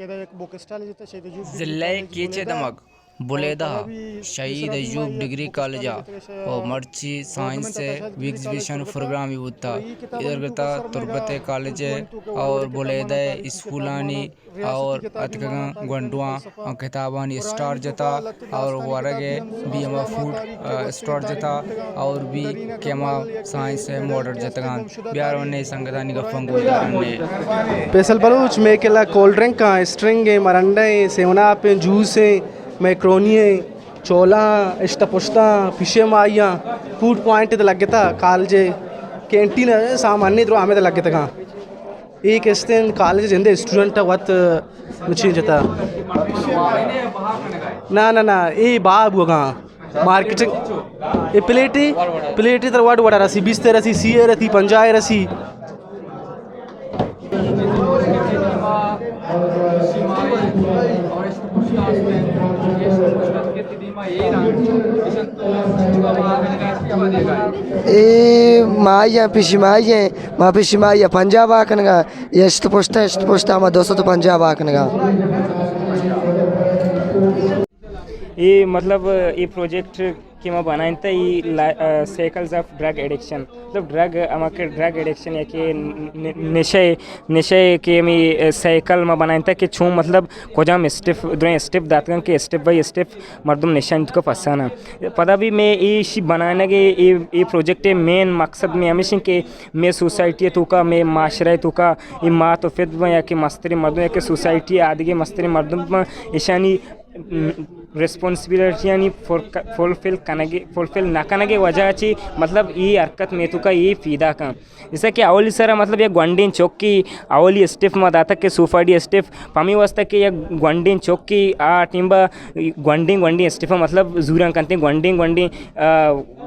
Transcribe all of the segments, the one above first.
ज़िले कीचे दमक बुलेदा शहीद Ayub degree college और मर्ची साइंस से एग्जीबिशन प्रोग्राम होता इधर करता तुरबते कॉलेज और बुलेदा स्कूलानी और अतका गंडुआ और किताबानी स्टार जता और वरगे भी हम फूड स्टार जता और भी केमा साइंस है मॉडर्न जतगान बिहार ने संगदानी का फंगो ने पेसल बलूच में केला कोल्ड ड्रिंक का स्ट्रिंग है मरंडा है सेवना पे जूस है मैक्रोनी है चोला इष्टपुष्टा फिशे माइया फूड पॉइंट इधर लगे था कॉलेज कैंटीन सामान्य तो आमे लगे था एक स्टेन कॉलेज जिंदे स्टूडेंट वत मुझे जता ना ना ना ये बाब होगा मार्केटिंग ये प्लेटी तर वाट वाटा रसी 20 रसी 100 रसी 50 रसी ए माया पिशिमाये मा पिशिमाया पंजाब आकनगा ಎಷ್ಟು ಪೋಸ್ಟ್ ಆಮ 200 तो पंजाब आकनगा ये मतलब ये प्रोजेक्ट कि मैं बनाइन था ये साइकिल्स ऑफ ड्रग एडिक्शन मतलब ड्रग आमके ड्रग एडिक्शन या कि नशे के मी साइकिल में बनाइन था कि छू मतलब कोजाम स्टेप दातगन के स्टेप बाय स्टेप मर्दम निशान को फसाना पता भी मैं ये बनाने के ये प्रोजेक्ट मेन मकसद में हमेशा के मैं सोसाइटी तो का मैं माशरा तो का ये माँ तो फिर या कि मस्तरी मर्दों या कि सोसाइटी आदि के मस्तरी मर्दों में ईशानी रिस्पॉन्सिबिलिटी यानी फुलफिल ना करने की वजह अच्छी मतलब ये हरकत में तो का ये फीदा का जैसा कि अवली सर मतलब ये ग्वांडीन चौक की अवली स्टेप में दाता के सोफाडी स्टेप पामी वास्ता के ये ग्वांडीन चौक की टीम्बा ग्वांडी स्टेप मतलब जूरा करते ग्वांडी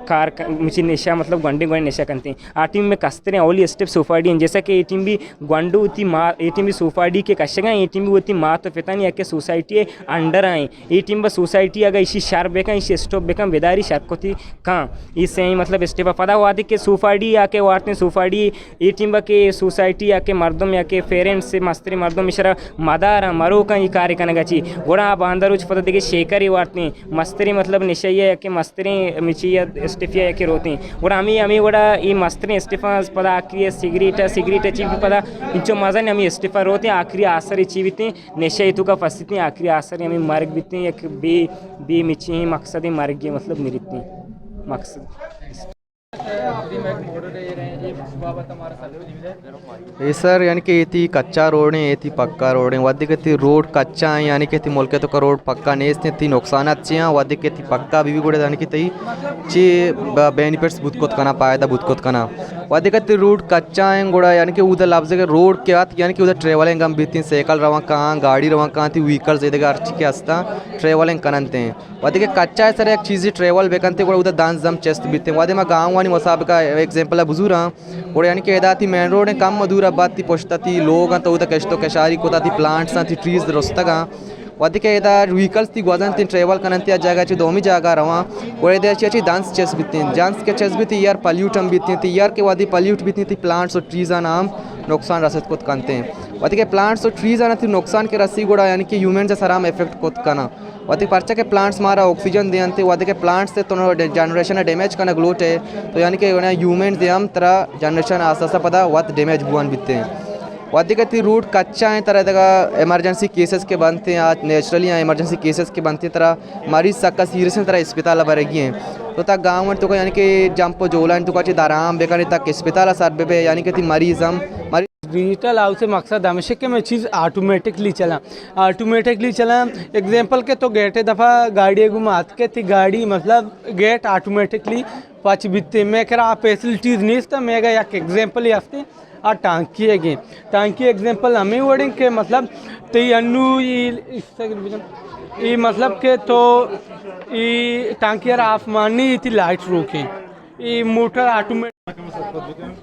कार मिची निशा मतलब ग्वांडी निशा करते आ टीम में कस्तरे अवली स्टेप सोफाडी जैसा कि ये टीम भी ग्वांडू होती माँ ये टीम भी सोफाडी के कशगा ये टीम भी होती माँ तो पिता नहीं या सोसाइटी अंडर ಈ ಟಿಂಬ ಸೊಸೈಟಿ ಆಗ ಇಸಿ ಶಾರ್ ಬೇಕಾ ಇಸಿ ಸ್ಟೋಪ್ ಬೇಕಾ ವೆದಾರಿ ಶಾರ್ಕೋತಿ ಕಾ इससे ही मतलब स्टेप पता हुआ के सोफाड़ी आके वाटने सोफाड़ी ये टिंबा के सोसाइटी आके मर्दम या के पेरेंट्स से मस्तरी मर्दम इशरा मदार मरो का ये कार्य करने गची गोड़ा आप अंदर उच पता देखिए शेकर ही वाटने मस्तरी मतलब निशैया या के मस्तरी मिचिया स्टेफिया या के रोते गोड़ा हमें गोड़ा ये मस्तरी स्टेफा पता आखिरी सिगरेट चीज पता इंचो मजा नहीं हमें स्टेफा रोते आखिरी आसर चीविते निशा तो का फंसते आखिरी आसर हमें मार्ग बीते एक बे मिची मकसद मार्ग मतलब निरितनी मकसद ये सर यानी कि ये थी कच्चा रोड है ये थी पक्का रोड है वादी के थी रोड कच्चा है यानी कि थी मुल्के तो का रोड पक्का नेस ने थी नुकसान अच्छे हैं वादी के थी पक्का भी गोड़े यानी कि थी ची बेनिफिट्स बुतकोत कना फायदा बुतकोत कना वादी के थी रोड कच्चा है गोड़ा यानी कि उधर लफ्ज़ के रोड के बाद यानी कि उधर ट्रेवलिंग हम बीती साइकिल रवा कहाँ गाड़ी रवा कहाँ थी व्हीकल्स ये देखा अर्ची के हस्ता ट्रेवलिंग कनते हैं वादी के कच्चा है सर एक चीज़ ट्रेवल बेकनते गोड़ा उधर दांस दम चेस्ट बीते वादी में गाँव वानी मसाब का एग्जाम्पल है बुजुर्ग और यानी कि एदा थी मेन रोड है कम मधुरा बात थी पोस्ता थी लोग तो उधर कश्तो कशारी को थी प्लांट्स थी ट्रीज रस्तगा वधिक एदा व्हीकल्स थी गोजन थी ट्रेवल करते आ जगह ची दोमी जगह रवा और एदा अच्छी डांस चेस बीती डांस के चेस भी थी यार पल्यूट हम बीती थी यार के वादी पल्यूट बीती थी प्लांट्स और ट्रीज नाम नुकसान रसद को करते हैं वधिक प्लांट्स और ट्रीज आना थी नुकसान के रसी गोड़ा यानी कि ह्यूमन से सराम इफेक्ट को करना वधिक पर्चा के प्लांट्स मारा ऑक्सीजन देते वधिक प्लांट्स से तो जनरेशन डैमेज करना ग्लोट है तो यानी कि ह्यूमन दे हम तरह जनरेशन आस्ता पता वत डैमेज बुआन बीते हैं वादी थी रूट कच्चा है तरह जगह एमरजेंसी केसेस के बनते हैं आज नेचुरली यहाँ एमरजेंसी केसेस के बनते तरह मरीज सबका सीरियस तरह अस्पताल बरेगी हैं तो तक गाँव में तो यानी कि जंपो जोला तो कच्चे दाराम बेकार तक अस्पताल सर पे यानी कि थी मरीज हम डिजिटल हाउस से मकसद हमेशा कि मैं चीज़ ऑटोमेटिकली चला एग्जांपल के तो गेट दफ़ा गाड़ी घुमात के थी गाड़ी मतलब गेट ऑटोमेटिकली पाच बित्ते मैं कह फैसिलिटीज़ नहीं था मैं एक एग्जांपल ही हफ्ते आ टांकी है टांकी एग्जांपल हमें वर्डिंग के मतलब तो अन्नू ये मतलब के तो ये टांकी यार ऑफ मारनी थी लाइट रोके ये मोटर ऑटोमेटिक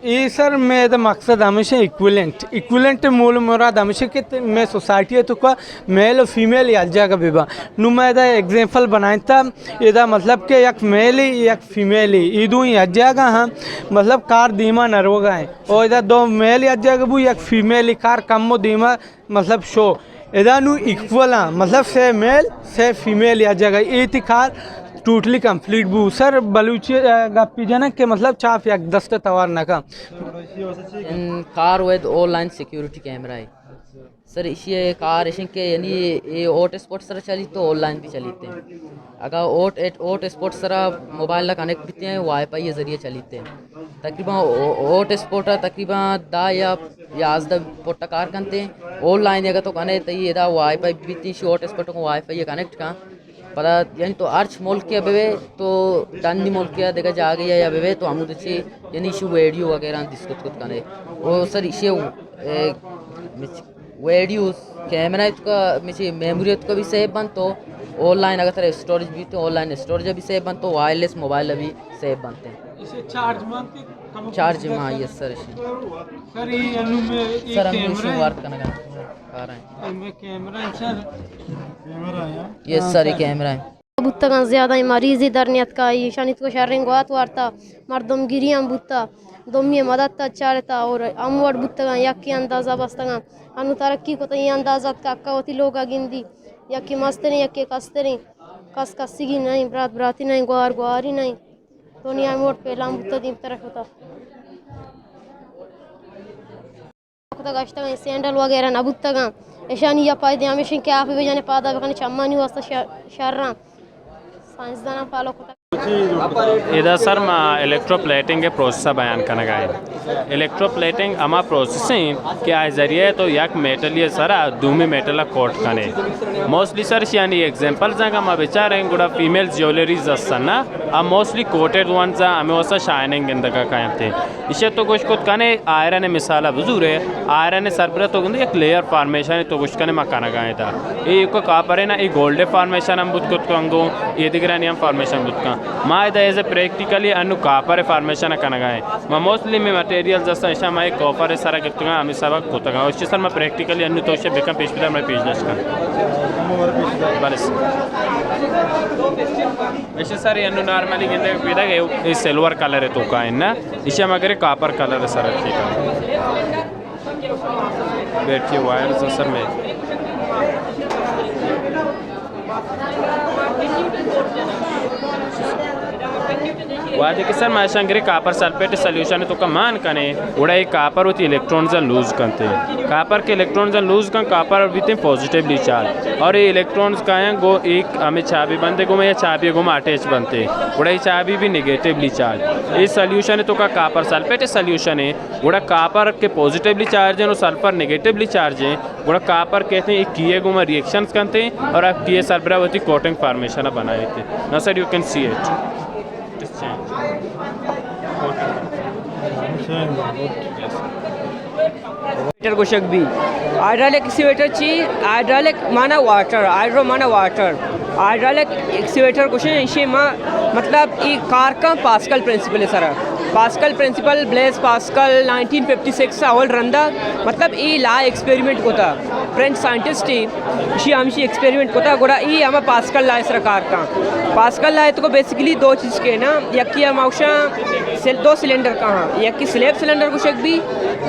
ये सर मैं मकसद हमेशा इक्विलेंट मूल मुराद हमेशा के मैं सोसाइटी है तो का मेल और फीमेल या जगह बेबा नु मैं एग्जांपल बनाया था ये मतलब के एक मेल ही एक फीमेल ही ये दो ही जगह हाँ मतलब कार धीमा नरवगा है और इधर दो मेल या जगह वो एक फीमेल ही कार कम धीमा मतलब शो एदानु इक्वल मतलब से मेल से फीमेल या जगह ये थी खार टोटली कंप्लीट बू सर बलूची गप्पी जनक के मतलब चाप या दस्ते तवार नका इन car with online security camera है सर इसे कार इशन के यानी ये ओट स्पॉट सर चली तो ऑनलाइन भी चलीते हैं अगर ओट स्पॉट सर मोबाइल ला कनेक्ट बीते हैं वाईफाई के ज़रिए चलीते हैं तकरीबन ओट स्पॉट तकरीबन दा या आज दा पोटा कार करते हैं ऑनलाइन अगर तो कने तो ये दा वाईफाई बीती ओट स्पॉट को वाईफाई कनेक्ट का पता यानी तो अर्च मुल्क के बेवे तो दानी मुल्क के देखा जा गया या बेवे तो हम उधर यानी इशू वीडियो वगैरह डिस्कस कुछ करने वो सर इसे वीडियो कैमरा का मिची मेमोरी का भी सेव बन तो ऑनलाइन अगर तरह स्टोरेज भी तो ऑनलाइन स्टोरेज भी सेव बन तो वायरलेस मोबाइल भी सेव बनते हैं इसे चार्ज में हाँ यस सर सर ये अनु में सर हम इशू वर्क करना कर रहे हैं में कैमरा सर यस सर ये कैमरा है बुत्ता ज़्यादा मरीज़ी दरनियत का ईशानित को शर्रिंग वात वार्ता मर्दम गिरियां बुत्ता दोमिया मदद चारता और अमवड बुत्ता यक्की अंदाज़ा बस्ता अनु तरक्की को तो ये अंदाज़ा का अक्का होती लोग गिंदी यक्की मस्तरी यक्की कस्तरी कस कस्सी नहीं ब्रात ब्राती नहीं ग्वार ग्वारी नहीं दुनिया मोट पे लाम बुत्ता दी तरफ होता गश्ता सैंडल वगैरह ना बुत्ता ऐशानी या पाए दिया मिशन क्या पे जाने पादा बकने चम्मा नहीं वास्ता शर्रा साइंसदाना पालो को इधर सर मैं इलेक्ट्रोप्लेटिंग के प्रोसेस बयान करना गया इलेक्ट्रोप्लेटिंग अमा प्रोसेसिंग के जरिए तो यक मेटल ये सर दूमी मेटल कोट कने मोस्टली सर यानी एग्जांपल जगह मैं बेचारे गुड़ा फीमेल ज्वेलरीज असना अब मोस्टली कोटेड वन जा हमें वैसा शाइनिंग इन दगा कायम थे इसे तो कुछ कुछ कने आयरन मिसाला बुजुर्ग है आयरन सरबरा तो एक लेयर फॉर्मेशन तो कुछ कने मकाना गया था ये को का परे ना ये गोल्डे फॉर्मेशन हम बुत कुछ कंगो ये दिगरानी हम फॉर्मेशन बुत का माँ इधर एज ए प्रैक्टिकली अनु कापर फॉर्मेशन कनगा है मैं मोस्टली में मटेरियल जैसा ऐसा मैं कॉपर सारा गिफ्टगा हमें सबक होता उससे सर मैं प्रैक्टिकली अनु तो उससे बेकम पेश पिता मैं पेश दस का बस वैसे सर ये अनु नॉर्मली गिंदे पिता ये सिल्वर कलर है तो का है ना इसे मगर कापर कलर है सर ठीक है बैठिए वायर सर में वादे कि सर मैं शंकरी कापर सल्फेट सोल्यूशन तो कमान कने उड़ा एक कापर होती इलेक्ट्रॉन्स लूज करते हैं कापर के इलेक्ट्रॉन्स लूज कर कापर बीते पॉजिटिवली चार्ज और ये इलेक्ट्रॉन्स का है गो एक हमें चाबी बनते गो में या चाबी गो में अटैच बनते उड़ा ये चाबी भी निगेटिवली चार्ज ये सोल्यूशन है तो का कापर सल्फेट सोल्यूशन है उड़ा कापर के पॉजिटिवली चार्ज है और सल्फर निगेटिवली चार्ज है उड़ा कापर कहते हैं किए गो में रिएक्शंस करते हैं और आप किए सरबरावती कोटिंग फॉर्मेशन बनाए थे ना sir you can see it कुशक भी हाइड्रोलिक एक्सीवेटर ची हाइड्रोलिक माना वाटर हाइड्रो माना वाटर हाइड्रोलिक एक्सीवेटर कुछ इसे मतलब ये कार का पास्कल प्रिंसिपल है sir Pascal principle Blaise Pascal 1956 अवल रंदा मतलब ये ला एक्सपेरिमेंट होता फ्रेंच साइंटिस्ट ही हमशी एक्सपेरिमेंट होता गोड़ा ये हम पास्कल ला सर कार का पास्कल ला तो बेसिकली दो चीज़ के ना यकी हम औषा दो सिलेंडर कहाँ यकी स्लैब सिलेंडर कुछ भी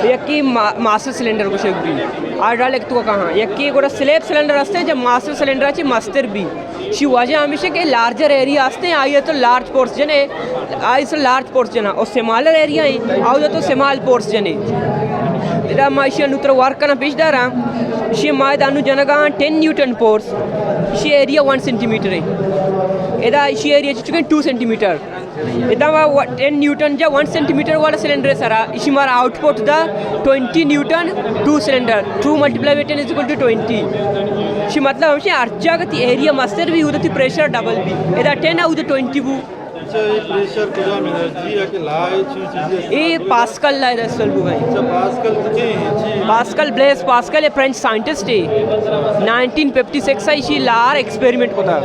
यकी मास्टर सिलेंडर कुछ भी हाइड्रोलिक तो कहाँ यकी गोड़ा स्लैब सिलेंडर असते जब मास्टर सिलेंडर अच्छी मास्टर भी शी वजह हमेशा के लार्जर एरिया आते हैं आई तो लार्ज पोर्स जने आई सो लार्ज पोर्स जना और स्मॉलर एरिया है आओ तो स्मॉल पोर्स जने इधर माइशिया नुतर वर्क करना पिछदारा शी माय दानु जनगा 10 न्यूटन पोर्स शी एरिया 1 सेंटीमीटर है इधर शी एरिया चुके 2 सेंटीमीटर इधर 10 न्यूटन जा 1 सेंटीमीटर वाला सिलेंडर है सारा इसी मारा आउटपुट दा 20 newton 2 cylinder 2 multiply by 10 is equal to 20 शी मतलब हमसे अर्जा का एरिया मास्टर भी उधर प्रेशर डबल भी इधर 10 है उधर 20 वो प्रेशर को जो एनर्जी है कि लाई चीज ये पास्कल ला है असल भाई पास्कल की पास्कल ब्लेस पास्कल एक फ्रेंच साइंटिस्ट है 1956 से इसी लार एक्सपेरिमेंट होता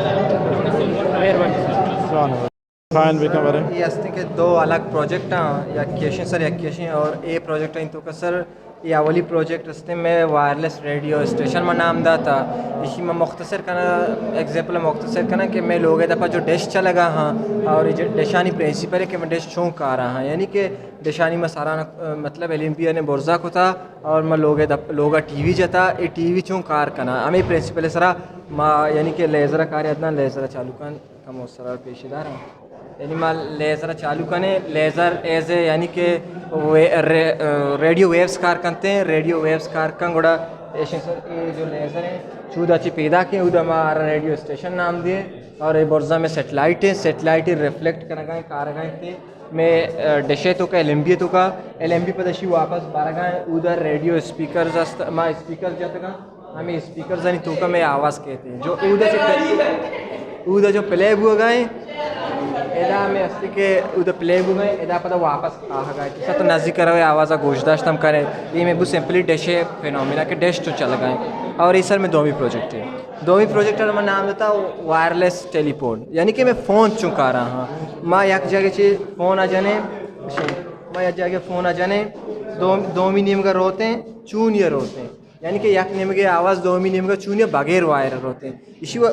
मेहरबानी फाइन बेकम ये असते के दो अलग प्रोजेक्ट हैं या क्वेश्चन सर या क्वेश्चन और ए प्रोजेक्ट है तो का सर ये अवली प्रोजेक्ट रस्ते में वायरलेस रेडियो स्टेशन में नाम दा था इसी में मुख्तसर करना एग्जाम्पल मुख्तसर करना कि मैं लोग दफ़ा जो डिश चलेगा हाँ और ये डिशानी प्रिंसिपल है कि मैं डिश चूँ का रहा हाँ यानी कि डिशानी में सारा मतलब ओलंपिया ने बोर्जा को था और मैं लोग टीवी जता ये टीवी चूँ कार करना हमें प्रिंसिपल सरा माँ यानी कि लेज़र कार्य अदना लेज़र चालू कर कम सरा पेशेदार हैं यानी माँ लेज़र चालू करें लेज़र एज ए यानी कि रेडियो वेव्स कार करते हैं रेडियो वेव्स कार का गुड़ा ये जो लेज़र है चूदा ची पैदा किए उदा हमारा रेडियो स्टेशन नाम दिए और ये बोर्जा में सेटेलाइट रिफ्लेक्ट कर गए कार गए थे मैं डशे तो का एल एम बी पर दशी वापस बारह गए उधर रेडियो स्पीकर माँ स्पीकर जाता का हमें स्पीकर जानी तो का मैं आवाज़ कहते हैं जो उधर जो प्ले हुआ गए एदा में अस्ति के उधर प्ले हुए गए एदा पता वापस आ गए तो तो नज़दीक करो आवाज़ गोश्तदाश्त हम करें ये मैं बहुत सिंपली डशे फिनोमिना के डश तो चल गए और इस सर में दोवी प्रोजेक्ट है दोवी प्रोजेक्ट का नाम देता वायरलेस टेलीफोन यानी कि मैं फ़ोन चुका रहा हाँ माँ एक जगह से फ़ोन आ जाने माँ एक जगह फ़ोन आ जाने दो नियम का रोते हैं चूनियर होते हैं यानी कि एक नियम की आवाज़ दो नियम का चूनियर बगैर वायरल होते हैं इशू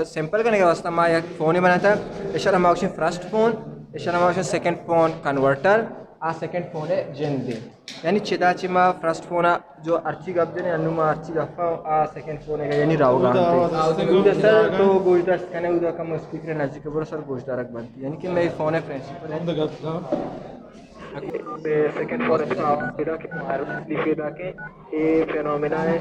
सिंपल करने के वास्ते माँ एक फ़ोन ही बनाता है इशारा माउशन फर्स्ट फ़ोन इशारा माउशन सेकंड फ़ोन कन्वर्टर आ सेकंड फ़ोन है जिंदे यानी चिदा चिमा फर्स्ट फ़ोन जो अर्ची गप जने अनुमा अर्ची गप्पा आ सेकंड फ़ोन है यानी रावगा उधर सर तो गोश्तदाश्त करने उधर कम स्पीकर नज़दीक पर सर गोश्तदारक बनती यानी कि मैं फ़ोन है प्रिंसिपल है सेकंड फ़ोन है कि वायरलेस लिखे के ये फिनोमेना है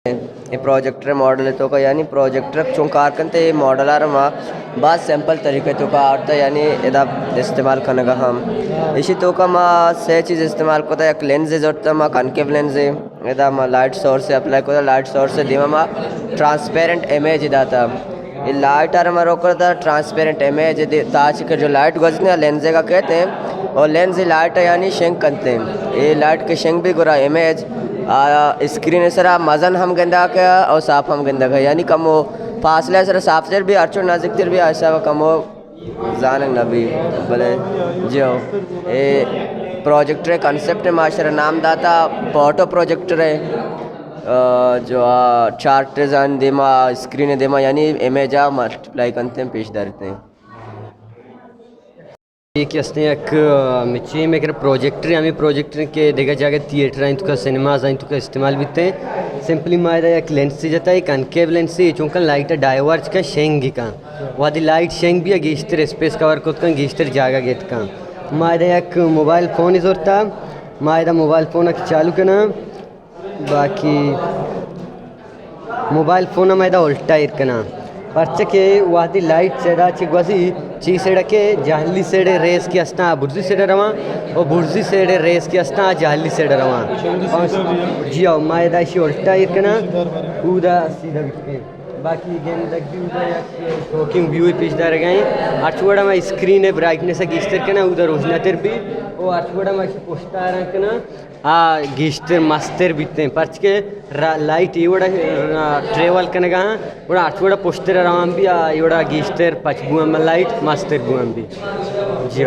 ये प्रोजेक्टर मॉडल तो का यानी प्रोजेक्टर चुंकार करते मॉडल आ रहा बात सिंपल तरीके तो का आता यानी इदा इस्तेमाल करने का हम इसी तो का माँ से चीज़ इस्तेमाल करता एक लेंस जोड़ता माँ कनकेव लेंस है इदा माँ लाइट सोर्स से अप्लाई करता लाइट सोर्स से दिमा माँ ट्रांसपेरेंट इमेज इदाता ये लाइट आ रहा रोकता ट्रांसपेरेंट इमेज ताज के जो लाइट गुजरने लेंस का कहते हैं और लेंस लाइट यानी शेंक करते हैं ये लाइट के शेंक भी गुरा इमेज स्क्रीन सरा मज़न हम गंदा का और साफ हम गंदा का यानी कम हो फासले सर साफ सर भी अर्चो नज़दीक तर भी ऐसा कम हो जान नबी बोले जो ये प्रोजेक्टर कंसेप्ट माशरा नाम दाता फोटो प्रोजेक्टर है जो चार्ट जान देमा स्क्रीन देमा यानी इमेज मल्टीप्लाई करते हैं पेश करते हैं एक असते एक मिची में कर प्रोजेक्टर आम्ही प्रोजेक्टर के देखा जाके थिएटर आइन तुका सिनेमाज आइन तुका इस्तेमाल बिते सिंपली मायदा एक लेंस से जाता है कनकेव लेंस से चुंकन लाइट डाइवर्ज का शेंग का वादी लाइट शेंग भी गीस्टर स्पेस कवर को का गीस्टर जागा गेट का मायदा एक मोबाइल फ़ोन इजोरता मायदा मोबाइल फ़ोन चालू करना बाकी मोबाइल फ़ोन मायदा उल्टा इरकना पर्चे के वादी लाइट सेड़ा चिगवासी ची सेड़ा के जाहली सेड़े रेस की अस्ता बुर्जी सेड़े रवा और बुर्जी सेड़े रेस की अस्ता जाहली सेड़े रवा जी आओ मायदा इसी उल्टा इरकना उदा सीधा बिके बाकी गेम तक भी उधर टॉकिंग व्यू पिछदार गए अठवड़ा में स्क्रीन है ब्राइटनेस है गिस्टर के ना उधर रोजना तेर भी वो अठवड़ा में पोस्टा रंग ना गिस्टर मस्तर बीतते पर्च के लाइट इवड़ा ट्रेवल करने का बड़ा अठवड़ा पोस्टर रवाम भी इवड़ा गिस्टर पचबुआ में लाइट मस्तर बुआम भी जी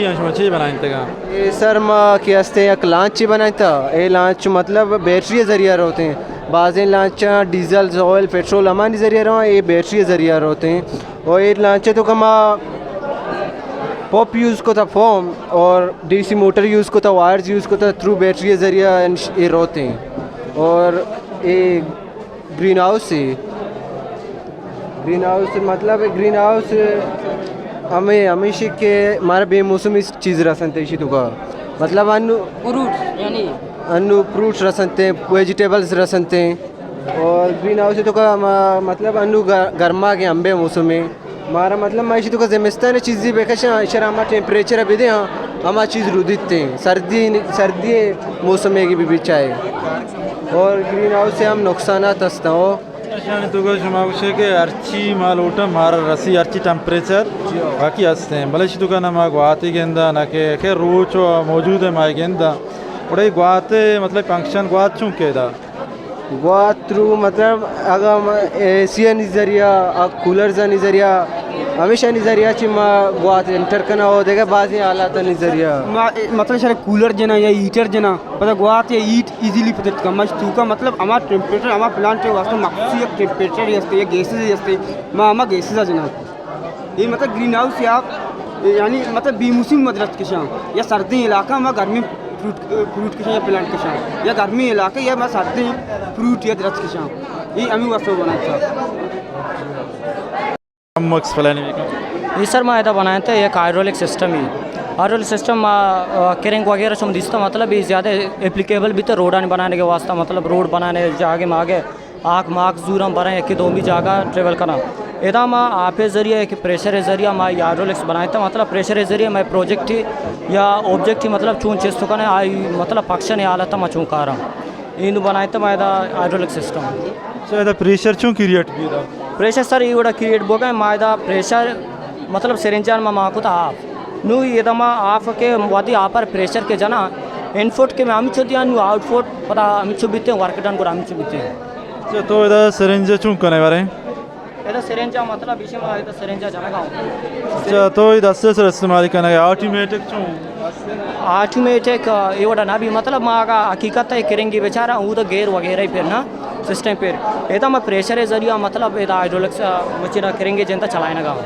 अच्छी बनाते का ये सर माँ के हस्ते एक लांच बनाता ये लांच मतलब बैटरी ज़रिया होते हैं बाज़ें लांच डीजल ऑयल पेट्रोल हमारे ज़रिए रहा ये बैटरी ज़रिया होते हैं और ये लांच तो कमा पॉप यूज़ को था फॉर्म और डीसी मोटर यूज़ को था वायर्स यूज़ को था थ्रू बैटरी ज़रिया ये रोते हैं और ये ग्रीन हाउस मतलब ग्रीन हाउस हमें हमेशा के हमारा बेमौसम इस चीज़ रसनते इसी तो का मतलब अन्नू फ्रूट्स रसनते वेजिटेबल्स रसनते और ग्रीन हाउस तो का मतलब अन्नू गर्मा के अम्बे मौसम में हमारा मतलब मैं तो का ज़िम्मेदार चीज़ बेकश इशारा हमारा टेम्परेचर अभी दे हमारा चीज़ रुदिते हैं सर्दी मौसम की भी चाहे और ग्रीन हाउस से हम नुकसानात हंसता हो तुका शुमावशे के अर्ची मालोटा मार रसी अर्ची टेम्परेचर बाकी हंसते हैं भले तुका ना माँ गुआती गेंदा ना के रोच मौजूद है माए गेंदा बड़े गुआते मतलब फंक्शन गुआत चूँ के दा गुआत थ्रू मतलब अगर एसी नज़रिया कूलर नज़रिया हमेशा नज़रिया ची माँ गुआत इंटर करना हो देगा बाजी हालात नज़रिया मतलब शायद कूलर जना या हीटर जना पता गुआत या हीट इजीली पता कम का मतलब हमारा टेम्परेचर हमारा प्लांट वास्तव मखसूस एक टेम्परेचर असते या गैसेस असते हमारा गैसेस जना ये मतलब ग्रीन हाउस या यानी मतलब बेमौसम मदरत के शाम या सर्दी इलाका में गर्मी फ्रूट के शाम या प्लांट के शाम या गर्मी इलाका या मैं सर्दी फ्रूट या दरख्त के शाम ये हमें वास्तव बना था हम एक्सप्लेन ये सर मैं इधर बनाया था एक हाइड्रोलिक सिस्टम ही हाइड्रोलिक सिस्टम करेंग वगैरह से दिखता मतलब ये ज़्यादा एप्लीकेबल भी था रोडान बनाने के वास्ते मतलब रोड बनाने जागे में आगे आग माग दूर हम बनाए कि दो भी जगह ट्रेवल करना इधर मैं आप ज़रिए कि प्रेशर ज़रिए मैं हाइड्रोलिक्स बनाया था मतलब प्रेशर ज़रिए मैं प्रोजेक्ट ही या ऑब्जेक्ट ही मतलब चूँ चीज़ तो करने आई मतलब फंक्शन ही आला था मैं चूँ कर रहा इन बनाया था मैं हाइड्रोलिक सिस्टम सर प्रेशर चूँ क्रिएट किया प्रेशर सर ये क्रिएट बोगा मायदा प्रेशर मतलब सिरिंजर में माँ को था आप नू ये दमा आप के वादी आप पर प्रेशर के जना इनपुट के में हम चुदिया नू आउटपुट पता हम चुबिते वर्क डन को हम चुबिते तो इधर सिरिंज चूँ करने वाले इधर सिरिंजा मतलब इसी में इधर सिरिंजा जाना गाँव अच्छा तो इधर से इस्तेमाल करना है ऑटोमेटिक चूँ ऑटोमेटिक ये वड़ा ना भी मतलब माँ का हकीकत है करेंगे बेचारा वो तो गेयर वगैरह ही फिर ना सिस्टम फिर ये तो मैं प्रेशर है ज़रिया मतलब ये हाइड्रोलिक्स मशीन करेंगे जनता चलाए ना गाँव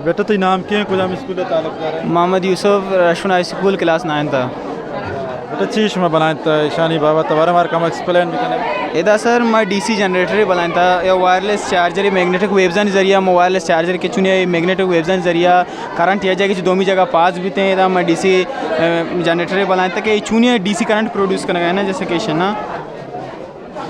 बेटा तो नाम क्या है कुछ हम स्कूल ताल्लुक़दार है Mohammad Yusuf Rashwan high school class 9 था बेटा चीज़ में बनाया था ईशानी बाबा तबारा मार कम एक्सप्लेन भी करना इधर सर मैं डीसी जनरेटर बनाया था या वायरलेस चार्जर मैग्नेटिक वेव्स जरिया मैं वायरलेस चार्जर के चुने मैग्नेटिक वेव्स जरिया करंट या जाएगी दो जगह पास भी थे इधर मैं डीसी जनरेटर बनाया था कि चुने डीसी करंट प्रोड्यूस करना है ना जैसे कि ना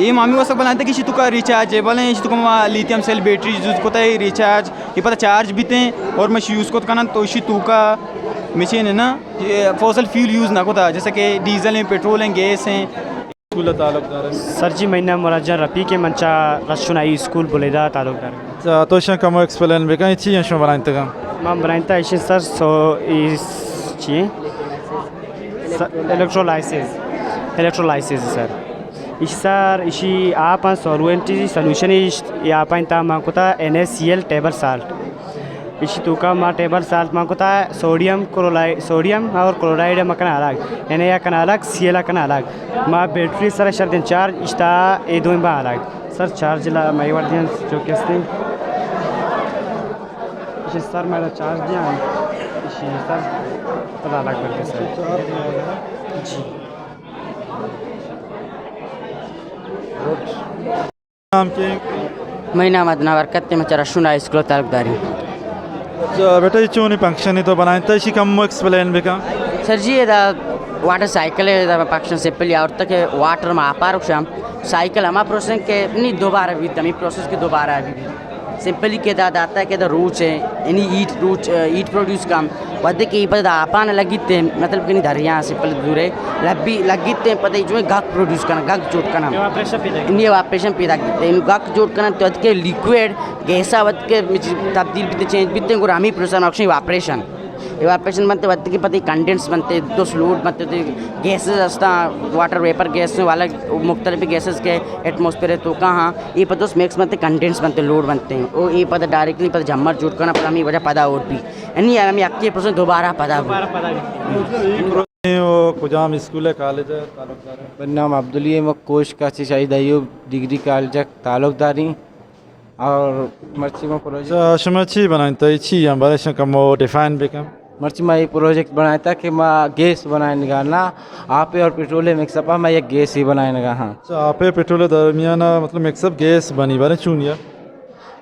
ये मामी वो सब बनाया था कि शितु का रिचार्जेबल है शितु का लिथियम सेल बैटरी यूज़ होता है रिचार्ज ये पता चार्ज भी थे और मैं यूज़ को करना तो शितु का मशीन है ना ये फॉसल फ्यूल यूज़ ना होता जैसे कि डीजल हैं पेट्रोल हैं गैस हैं स्कूल ताल्लुक़दार है सर जी मैं नाम मुराजा रफ़ी के मंचा रशुनाई स्कूल बुलेदा ताल्लुक़दार अच्छा तो इशा कम एक्सप्लेन भी कहीं चीज़ इशा बनाया था मैं बनाया था इसे सर सो इस चीज़ इलेक्ट्रोलाइसिस सर इस सर इसी आप सॉल्वेंट सोल्यूशन या पाइंता माको था NaCl टेबल साल्ट इसी तो का मा टेबल साल्ट माको था सोडियम और क्लोराइड मकन अलग Na कन अलग Cl कन अलग मा बैटरी सर शर्त चार्ज इस्ता ए दो बा अलग सर चार्ज ला मैं वर्दियन जो कैसे इसी सर मेरा चार्ज दिया इसी सर पता अलग करके सर जी नाम क्या मैं नाम अदना बरकत मैं रशुना स्कूल ताल्लुक़दारी बेटा ये चूँ नहीं फंक्शन ही तो बनाया था इसी कम एक्सप्लेन भी कहाँ सर जी ये वाटर साइकिल है फंक्शन सिंपल और तक वाटर में आपार शाम साइकिल हमारा प्रोसेस के नहीं दोबारा भी तमी प्रोसेस के दोबारा भी सिंपली के दादा आता है के रूट्स है यानी ईट प्रोड्यूस काम वधे के पता आपान लगिते मतलब कि नहीं धरिया सिंपल दूरे लब्बी लगिते पता जो गक प्रोड्यूस करना गक जोड़ करना इन्हीं ऑपरेशन पैदा करते हैं गक जोड़ करना तो के लिक्विड गैसा वध के तब्दील भी चेंज भी गुर हमी प्रोसेस ऑपरेशन इवापोरेशन बनते वक्त की पता कंडेंस बनते दो फ्लूइड बनते गैसेस असता वाटर वेपर गैस वाला मुख्तलिफ गैसेस के एटमॉस्फेयर है तो कहाँ ये पता मिक्स बनते कंडेंस बनते लोड बनते हैं वो ये पता डायरेक्टली पता झम्मर जुट करना पता हमें वजह पता और भी यानी हमें अक्की प्रोसेस दोबारा पता कुजाम स्कूल है कॉलेज है ताल्लुक़दार है नाम अब्दुल मैं कोश का शाहिद अयूब डिग्री कॉलेज ताल्लुक़दारी और मर्ची में प्रोजेक्ट शमची बनाया था इसी हम बारे कम डिफाइन भी कम मर्ची में प्रोजेक्ट बनाया था कि मैं गैस बनाए निकालना आप और पेट्रोल मिक्सअप मैं एक गैस ही बनाए निकाल हाँ आप पेट्रोल दरमियान मतलब मिक्सअप गैस बनी बारे चूनिया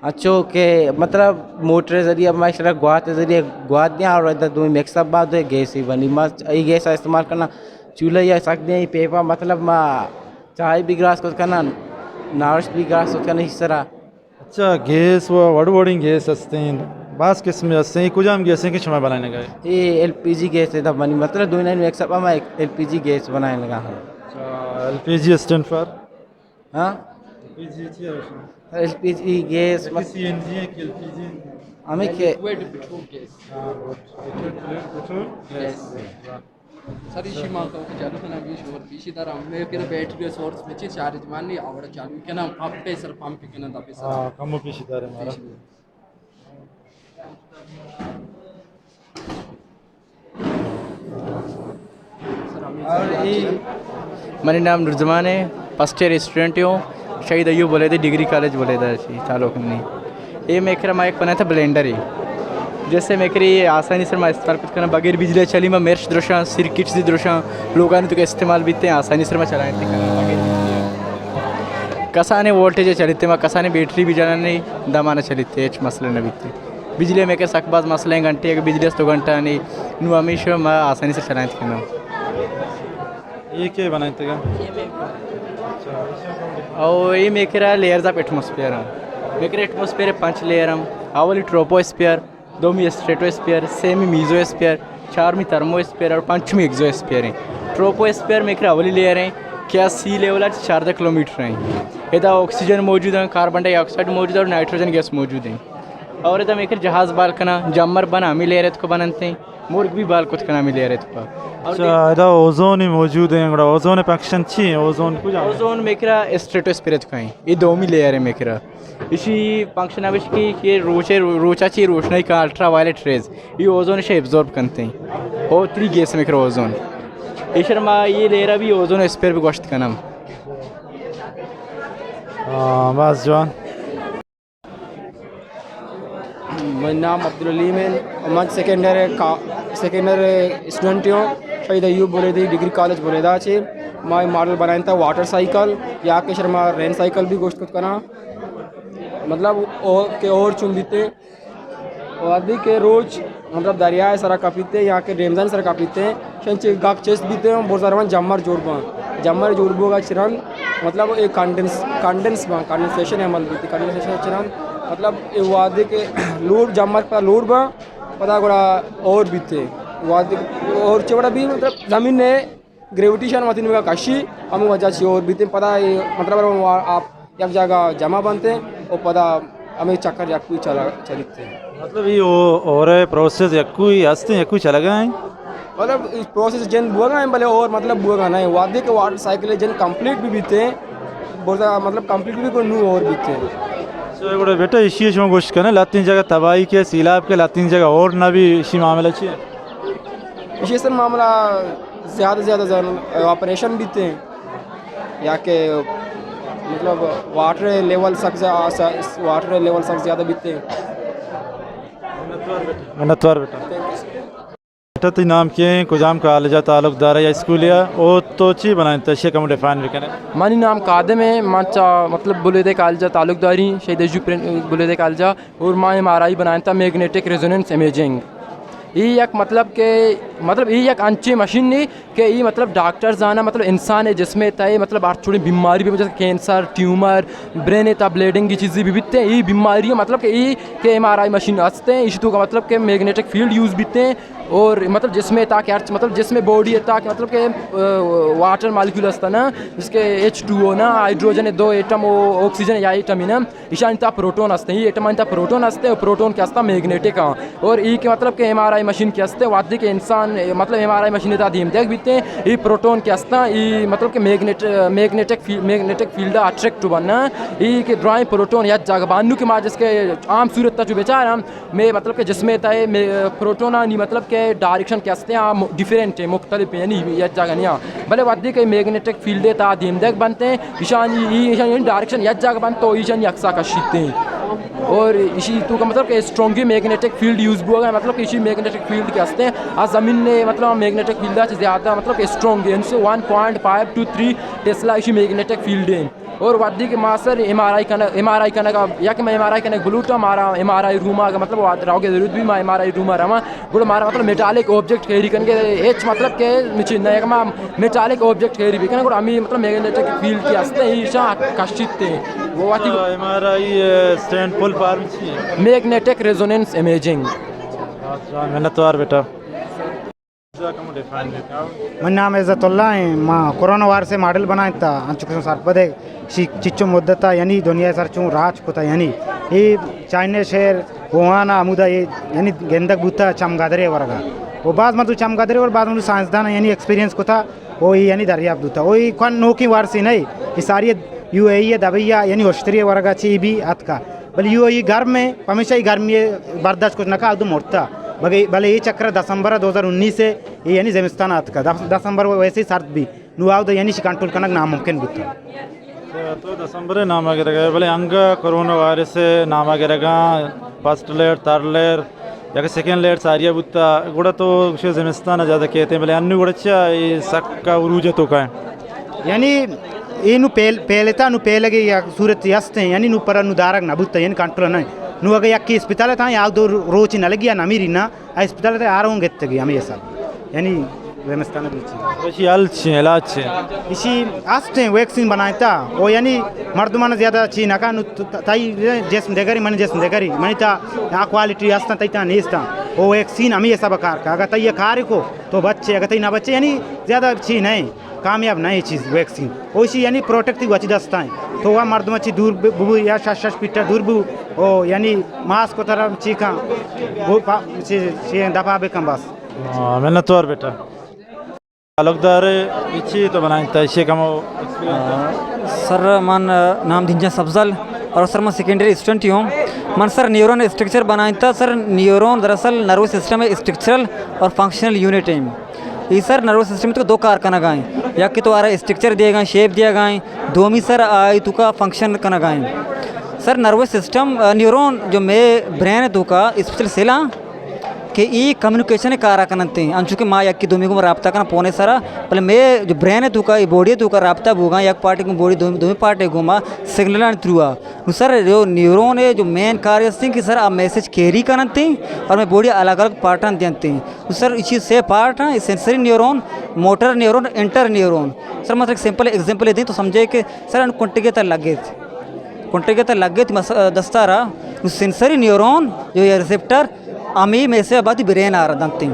अच्छो के मतलब मोटर जरिए मैं इस गुआत जरिए गुआत दिया और इधर दो मिक्सअप बाद गैस ही बनी मैं ये गैस का इस्तेमाल करना चूल्हा या सकते हैं पेपर मतलब मैं चाय भी ग्रास को करना नारिश भी ग्रास को करना इस तरह अच्छा गैस वो वड़ गैस हंसते हैं बास किस्म हंसते हैं कुछ हम गैस हैं कि समय बनाने का ये LPG गैस है तब बनी मतलब दो एक सब मैं LPG गैस बनाने लगा हूँ LPG स्टैंड फॉर हाँ LPG गैस CNG है कि LPG हमें के सर इसी माँ का चालू करना भी शोर इसी तरह मैं फिर बैटरी सोर्स में ची चार्ज मारनी और चालू के ना पंप पे सर पंप के ना दबे सर हाँ कम पीछे तारे मारा और ये मेरा नाम नुरजमान है फर्स्ट ईयर स्टूडेंट हूँ शहीद अयूब बोले थे डिग्री कॉलेज बोले थे तालुक में ये मेरा मैं एक बना था ब्लेंडर ही जैसे मेरी आसानी से मैं इस्तेमाल करना बगैर बिजली चली मैं मेर्श दृश्य सर्किट्स दी दृश्य लोगों ने तो इस्तेमाल भी थे आसानी से मैं चलाए थे कसाने वोल्टेज चलते मैं कसाने बैटरी भी जाना नहीं दमाना चलते एच मसले न बीते बिजली में के सकबाज मसले घंटे अगर बिजली 2 घंटा नहीं नु हमेशा मैं आसानी से चलाए थे ना ये क्या बनाए थे और ये मेरा लेयर्स ऑफ एटमॉस्फेयर हम मेरा एटमॉस्फेयर 5 लेयर हम अवली ट्रोपोस्फेयर 2वीं स्ट्रेटोस्फेयर 6वीं मीजोस्फेयर 4वीं थर्मोस्फेयर और 5वीं एक्सोस्फेयर है ट्रोपोस्फेयर मेरा अवली लेयर है क्या सी लेवल 14 किलोमीटर है इधर ऑक्सीजन मौजूद है कार्बन डाइऑक्साइड मौजूद है और नाइट्रोजन गैस मौजूद है और इधर मेरे जहाज़ बाल कना जमर बना हमें ले रहे को बनाते हैं मुर्ग भी बाल कुछ कना मिले रहे तो अच्छा इधर ओजोन ही मौजूद है अंगड़ा ओजोन फंक्शन छी ओजोन कुछ ओजोन मेरा स्ट्रेटोस्फेयर का है ये 2 लेयर है मेरा इसी फंक्शन अब इसकी ये रोचा ची रोशनी का अल्ट्रा वायलेट रेज ये ओजोन से एब्जॉर्ब करते हैं और 3 गैस मेरा ओजोन शर्मा ये लेयर भी ओजोन स्पेयर भी गोश्त का नाम बस जवान मेरा नाम अब्दुल अलीम है मैं सेकेंडर स्टूडेंट हूँ शहीद अयूब बोले थे डिग्री कॉलेज बोले था अच्छे मैं मॉडल बनाया था वाटर साइकिल या के शर्मा रेन साइकिल भी गोश्त करना मतलब और चुंबीते और के रोज मतलब दरिया सरा का पीते यहाँ के रेमजान सरा का पीते शंचे गाक चेस्ट बीते हैं बहुत सारा जम्मर जोड़बो का चिरन मतलब एक कंडेंसेशन है मतलब कंडेंसेशन चिरन मतलब ये वादे के लोड जम्मर पर लोड बा पता गोड़ा और बीते वादे और चेवड़ा भी मतलब ज़मीन ने ग्रेविटेशन मतीन में काशी हम वजह से और बीते पता है मतलब आप एक जगह जमा बनते हैं और पता हमें चक्कर या कोई चलते हैं मतलब ये और प्रोसेस यक्कू हंसते यक्कू चला गए हैं मतलब इस प्रोसेस जन बुआ भले और मतलब बुआ नहीं वादे के वाटर साइकिल जन कंप्लीट भी बीते हैं बहुत मतलब कंप्लीट भी कोई नू और बीते हैं सो गोटे बेटा इसी जो गोश्त करना लातीन जगह तबाही के सीलाब के लातीन जगह और ना भी इसी मामला चाहिए इसी सर मामला ज़्यादा ऑपरेशन बीते हैं या के मतलब वाटर लेवल सक ज़्यादा बीते हैं मिन्नतवार बेटा तो नाम किए कुजाम का आलजा ताल्लुकदार या स्कूल या ओ तो ची बनाए तशे कम डिफाइन भी करें मानी नाम कादम है माचा मतलब बुलेदे कालजा ताल्लुकदारी शहीद अयूब बुलेदे कालजा और माँ MRI बनाया था मैग्नेटिक रेजोनेंस इमेजिंग ये एक मतलब ये एक अंची मशीन नहीं कि ये मतलब डॉक्टर जाना मतलब इंसान है जिसमें तय मतलब आठ थोड़ी बीमारी भी जैसे कैंसर ट्यूमर ब्रेन था ब्लीडिंग की चीज़ें भी बीतते हैं ये बीमारी मतलब कि ये के MRI मशीन हंसते हैं इसी तो का मतलब कि मैग्नेटिक फील्ड यूज़ बीतते हैं और मतलब जिसमें ताकि मतलब जिसमें बॉडी है ताकि मतलब के वाटर मालिक्यूल हस्ता ना जिसके H2O ना हाइड्रोजन है 2 एटम ऑक्सीजन या एटम ही ना ईशान था प्रोटोन हंसते हैं ये एटम था प्रोटोन हंसते और प्रोटोन के हस्ता मैग्नेटिक और ये के मतलब के MRI मशीन के हस्ते वादी के इंसान मतलब MRI मशीन था धीम देख बीते हैं ये प्रोटोन के हस्ता ये मतलब के मैग्नेटिक फील्ड अट्रैक्ट बनना ये के ड्राइंग प्रोटोन या जगह बानू के माँ जिसके आम सूरत जो बेचारा में मतलब के जिसमें तय प्रोटोन नहीं मतलब के डायरेक्शन के हस्ते डिफरेंट है मुख्तलिफ है नहीं यह जगह नहीं भले वादी के मैग्नेटिक फील्ड है ता धीम देख बनते हैं ईशान डायरेक्शन यह जगह बनते तो ईशान यक्सा का शीते हैं और इसी तो का मतलब कि स्ट्रॉन्ग मैग्नेटिक फील्ड यूज़ हुआ है मतलब कि इसी मैग्नेटिक फील्ड के हस्ते आज ज़मीन ने मतलब मैग्नेटिक फील्ड ज़्यादा मतलब कि स्ट्रॉन्ग है इनसे 1.5 to 3 टेस्ला इसी मैग्नेटिक फील्ड है और वादी के मासर MRI करने का या कि मैं MRI करने बुलूटा मारा MRI रूम का मतलब राव के जरूरत भी मैं MRI रूम रहा गुड़ मारा मतलब मेटालिक ऑब्जेक्ट कैरी करके एच मतलब के मिचिन नहीं मैं मेटालिक ऑब्जेक्ट कैरी भी करना गुड़ हमें मतलब मैग्नेटिक फील्ड के हस्ते ईशा कष्टित थे वो वादी MRI stand full form magnetic resonance imaging मिन्नतवार बेटा मेरा नाम इज़्ज़तुल्लाह है माँ कोरोना वार से मॉडल बनाया था अंचुक सर पदे चिच्चो मुद्दत यानी दुनिया सर चूँ राज कोता यानी ये चाइना शहर वहाँ ना अमुदा ये यानी गेंदक बुता चमगादरे वर्गा वो बाज मधु चमगादरे और बाद मधु साइंसदान यानी एक्सपीरियंस को था वो यानी दरियाफ्त होता वो कौन नो की वारसी नहीं ये सारी UAE दबैया यानी ऑस्ट्रिया वर्गाची भी अत का भले UAE गर्म में हमेशा ही गर्मी बर्दाश्त कुछ नका तो मोड़ता भले ये चक्र दिसंबर 2019 से ये यानी जमिस्तान आत का दिसंबर वैसे ही सर्द भी नुआव यानी कंट्रोल करना नामुमकिन बुता तो दिसंबर नामा गिरेगा भले अंग कोरोना वायरस नामा गिरेगा फर्स्ट लेयर थर्ड लेयर या सेकेंड लेयर सारिया बुत्ता गुड़ा तो जमिस्तान ज़्यादा कहते हैं भले अन्य गुड़चा ये सक्का उरूज तो का यानी ये नु पहलेता नु पहले या सूरत यस्ते यानी नु पर नु दारक ना बुत्ता यानी कंट्रोल नहीं नु अगर या की अस्पताल था या दो रोज न लगी या नमीरी ना अस्पताल आ रहा हूँ गए हम ये सब यानी जमिस्तान इसी अलछे इलाज इसी आस्ते वैक्सीन बनाता वो यानी मर्दमान ज़्यादा ची नका नु ताई जिस्म देगरी मन जिस्म देगरी मनीता या क्वालिटी आस्ता तैता नेस्ता वो वैक्सीन हमें ये सब कार का अगर तय कार्य को तो बच्चे अगर तय ना बच्चे यानी ज़्यादा ची नहीं कामयाब नहीं चीज़ वैक्सीन वैसी यानी प्रोटेक्टिव अच्छी दस्ता है तो वह मर्द मच्छी दूर बुबू या शश पीटा दूर बु ओ यानी मास्क को तरह चीखा वो दफा बेकम बस मैंने तो और बेटा तालुकदार इच्छी तो बनाता इसे कम सर मन नाम धिंजा सब्जल और सर मैं सेकेंडरी स्टूडेंट ही हूँ मन सर न्यूरॉन स्ट्रक्चर बनाता सर न्यूरॉन दरअसल नर्वस सिस्टम है स्ट्रक्चरल और फंक्शनल यूनिट है ये सर नर्वस सिस्टम तो दो कारखाना गाएँ या कि तो आ रहा स्ट्रक्चर दिया गए शेप दिया गए दो में सर आई तो का फंक्शन करना गाएँ सर नर्वस सिस्टम न्यूरॉन जो मैं ब्रेन है तो का स्पेशल सेला कि ई कम्युनिकेशन कारा कनते हैं अंचुके माँ यक की दोमी को राब्ता करना पौने सारा पहले मैं जो ब्रेन है तुका बॉडी है तुका राब्ता भूगा यक पार्टी को बॉडी दोमी पार्टी घूमा सिग्नल थ्रू आ सर जो न्यूरॉन है जो मेन कार्य से कि सर आप मैसेज कैरी करते हैं और मैं बॉडी अलग अलग पार्टन देते हैं तो सर इसी से पार्ट है sensory neuron motor neuron inter neuron sir मतलब एक सिंपल एग्जाम्पल दें तो समझे कि सर कुंटे लगे थे दस्ता रहा सेंसरी न्यूरॉन जो ये रिसेप्टर अमी में से बात ब्रेन आ रहा दंते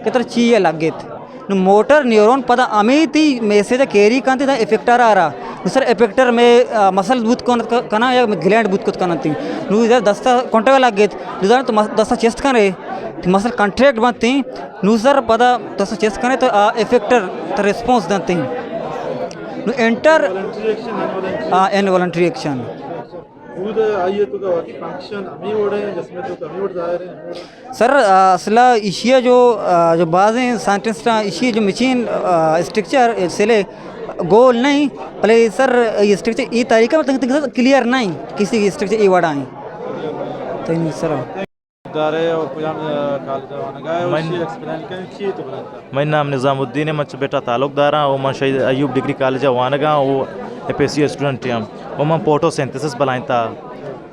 कि तरह चीज़ लगे थे मोटर न्यूरॉन पता अमी ती मैसेज कैरी करते था इफेक्टर आ रहा सर इफेक्टर में मसल बूथ कना या ग्लैंड बूथ को कना थी इधर दस्ता कॉन्टेक्ट लगे थे तो दस्ता चेस्ट करे मसल कॉन्ट्रैक्ट बनते नू सर पता दस्ता चेस्ट करे तो इफेक्टर तो रिस्पॉन्स देते एंटर इनवॉलंटरी एक्शन सर असला इशिया जो बाज़ हैं साइंटिस्ट इशिया जो मशीन स्ट्रक्चर सेले गोल नहीं पहले सर ये स्ट्रक्चर ये तरीका मतलब क्लियर नहीं किसी स्ट्रक्चर ये वर्ड आए तो नहीं सर मैं नाम निज़ामुद्दीन है मच बेटा तालुकदार और मैं शहीद अयूब डिग्री कॉलेज वानगा वो FSC स्टूडेंट हैं वो मैं फोटोसिंथेसिस बनाता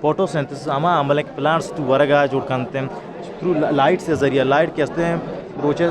फोटोसिंथेसिस हमा अमल प्लांट्स तो वरगा जुड़ करते हैं थ्रू लाइट से ज़रिए लाइट कैसे हैं रोचे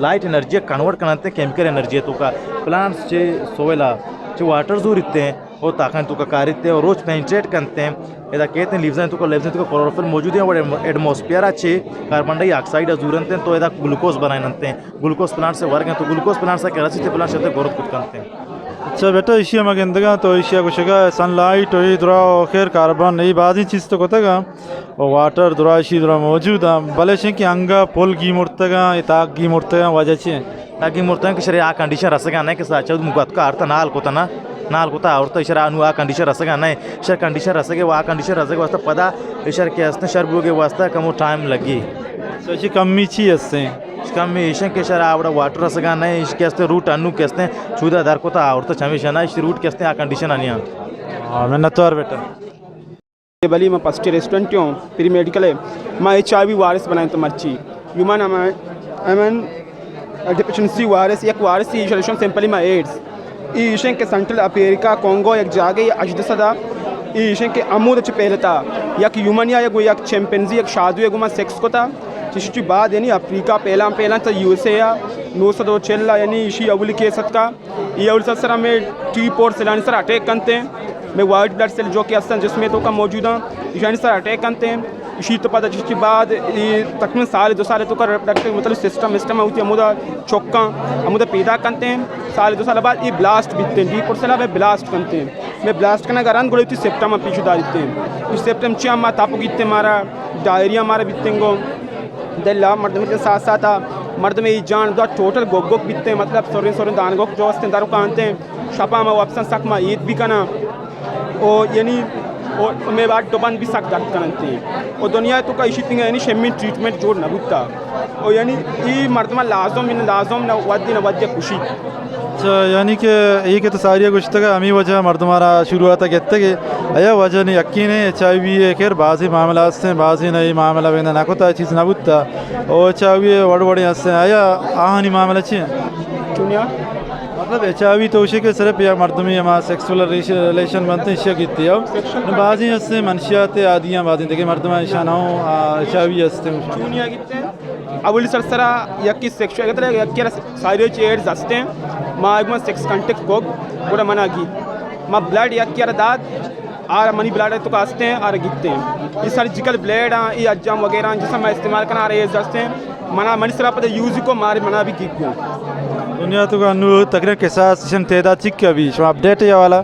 लाइट एनर्जी कन्वर्ट करते हैं केमिकल एनर्जी तो का प्लांट्स चे सोवेला चे वाटर जूर इतने हैं वो ताकन तो का कारिते और रोज पेनिट्रेट करते हैं इधर कहते हैं लिव्स तो क्लोरोफिल मौजूद है और एटमॉस्फेयर अच्छे कार्बन डाइऑक्साइड जूरते हैं तो इधर ग्लूकोज बनाते हैं ग्लूकोज प्लांट से वर्क हैं तो ग्लूकोज प्लांट से कैसे प्लांट से ग्रोथ कुछ करते हैं अच्छा बेटा इशिया मगेंदगा तो इशिया कुछ सनलाइट और दुरा खैर कार्बन यही बाजी चीज़ तो कोतगा और वाटर दुरा इशी दुरा मौजूद है भले से कि अंगा पोल गी मुर्तगा ताक गी मुर्तगा वजह से ताकि मुर्तगा कि आ कंडीशन रसगा नहीं कि साचा मुगत का अर्थ नाल कोता ना नाल कोता और तो इशरा अनु आ कंडीशन रसगा नहीं शर कंडीशन रसगे वो आ कंडीशन रसगे वास्ता पदा इशर के हस्ते शर बुगे वास्ता कम टाइम लगी सची कमी ची हस्ते कमी इशन के शर आवड़ा वाटर रसगा नहीं इसके हस्ते रूट अनु के हस्ते छुदा दर कोता और तो छमेशा ना इस रूट के हस्ते आ कंडीशन आनिया हां मैं तो और बेटा बली मैं फर्स्ट ईयर स्टूडेंट हूँ प्री मेडिकल है मैं HIV वायरस बनाए तो मर्ची ह्यूमन एमन डिफिशिएंसी वायरस एक वायरस इशोलेशन सिंपली मैं एड्स ईशन के सेंट्रल अमेरिका कोंगो एक जागे अजद सदा ईशन के अमूद च पहलता एक ह्यूमन या एक चैंपियंजी एक शादू एक सेक्स को था जिसके बाद यानी अफ्रीका पहला तो USA या 900 चेल्ला यानी इसी अवुल के सत्का ये अवुल सर में T-पोर्ट सेलानी सर अटैक करते हैं मैं वाइट ब्लड सेल जो कि असन जिसमें तो का मौजूद है यानी सर अटैक करते हैं इसी तो पता जिसके बाद ये तकरीबन साल 2 साल तो का रिप्रोडक्टिव मतलब सिस्टम होती है अमुदा चौका अमुदा पैदा करते हैं साल 2 साल बाद ये ब्लास्ट बीतते हैं T-पोर्ट सेला में ब्लास्ट करते हैं मैं ब्लास्ट करना कारण गोले थी सेप्टम पीछे डालते हैं इस सेप्टम चिया तापो गीते मारा डायरिया मारा बीतेंगो दल्ला मर्दम के साथ साथ मर्द में जान दो टोटल गोग गोग बिकते मतलब सोरेन सोरेन दान गोग जो अस्ते दारू कानते शपा में वापसन सक में ईद भी कना ओ यानी और मैं बात दोबान भी सक दर्द करते हैं और दुनिया तो का इसी तिंग यानी शेमिन ट्रीटमेंट जोड़ न बुता और यानी ये मर्द में लाजम न वद्य खुशी अच्छा यानी कि ये के तो सारी कुछ तक अमी वजह मर्दमारा शुरुआत कहते कि अया वजह नहीं यकीन है चावी है खैर बाजी मामला से बाजी नहीं मामला बेना ना को चीज़ ना बुता और चावी वड़ वड़े हंसते अया आहानी मामला चाहिए दुनिया मतलब एचआईवी तो उसी के सिर्फ या मर्दमी हमारा सेक्सुअल रिलेशन बनते हैं इश्या कितनी है बाजी हंसते मनुष्याते आदियाँ बातें देखिए मर्दमा इशा ना हो एचआईवी हंसते दुनिया कितने अबुल सरसरा यक्की सेक्सुअल कहते हैं यक्की सारे चेयर्स हंसते हैं माँ एक सेक्स कंटेक्ट गोग पूरा मना की माँ ब्लड यक्की दाद आर मनी ब्लड तो हंसते हैं और गिरते हैं ये सर्जिकल ब्लेड हाँ ये अज्जाम वगैरह जिसमें मैं इस्तेमाल करना रहे हंसते हैं मना मनी सरा पता यूज को मारे मना भी गिग को दुनिया तो अनु तकरीबन के साथ सेशन तेदा चिक के अभी शो अपडेट है वाला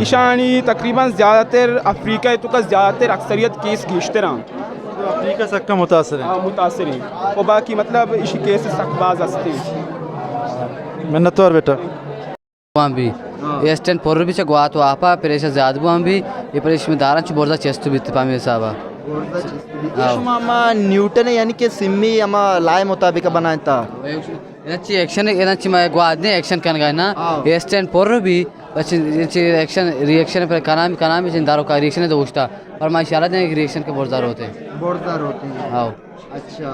ईशानी तकरीबन ज़्यादातर अफ्रीका तो का ज़्यादातर अक्सरियत केस गिश्ते रहा अफ्रीका सक का मुतासर है मुतासर है और बाकी मतलब इसी केस सकबाज हंसते मेहनत और बेटा वहाँ भी एस्टेन पोर भी चगवा तो आपा प्रेशर ज़्यादा वहाँ भी ये प्रेशर में दारा च बोर्जा चेस्ट भी पामे साहबा मामा न्यूटन यानी कि सिम्मी अमा लाए मुताबिक बनाता एनची एक्शन एनची मैं ग्वाद ने एक्शन करने गए ना एस्टेन पोर भी अच्छी एक्शन रिएक्शन पर काना भी जिंदारों का रिएक्शन है तो उठता और माशाल्लाह ने रिएक्शन के बोरदार होते हैं हाँ अच्छा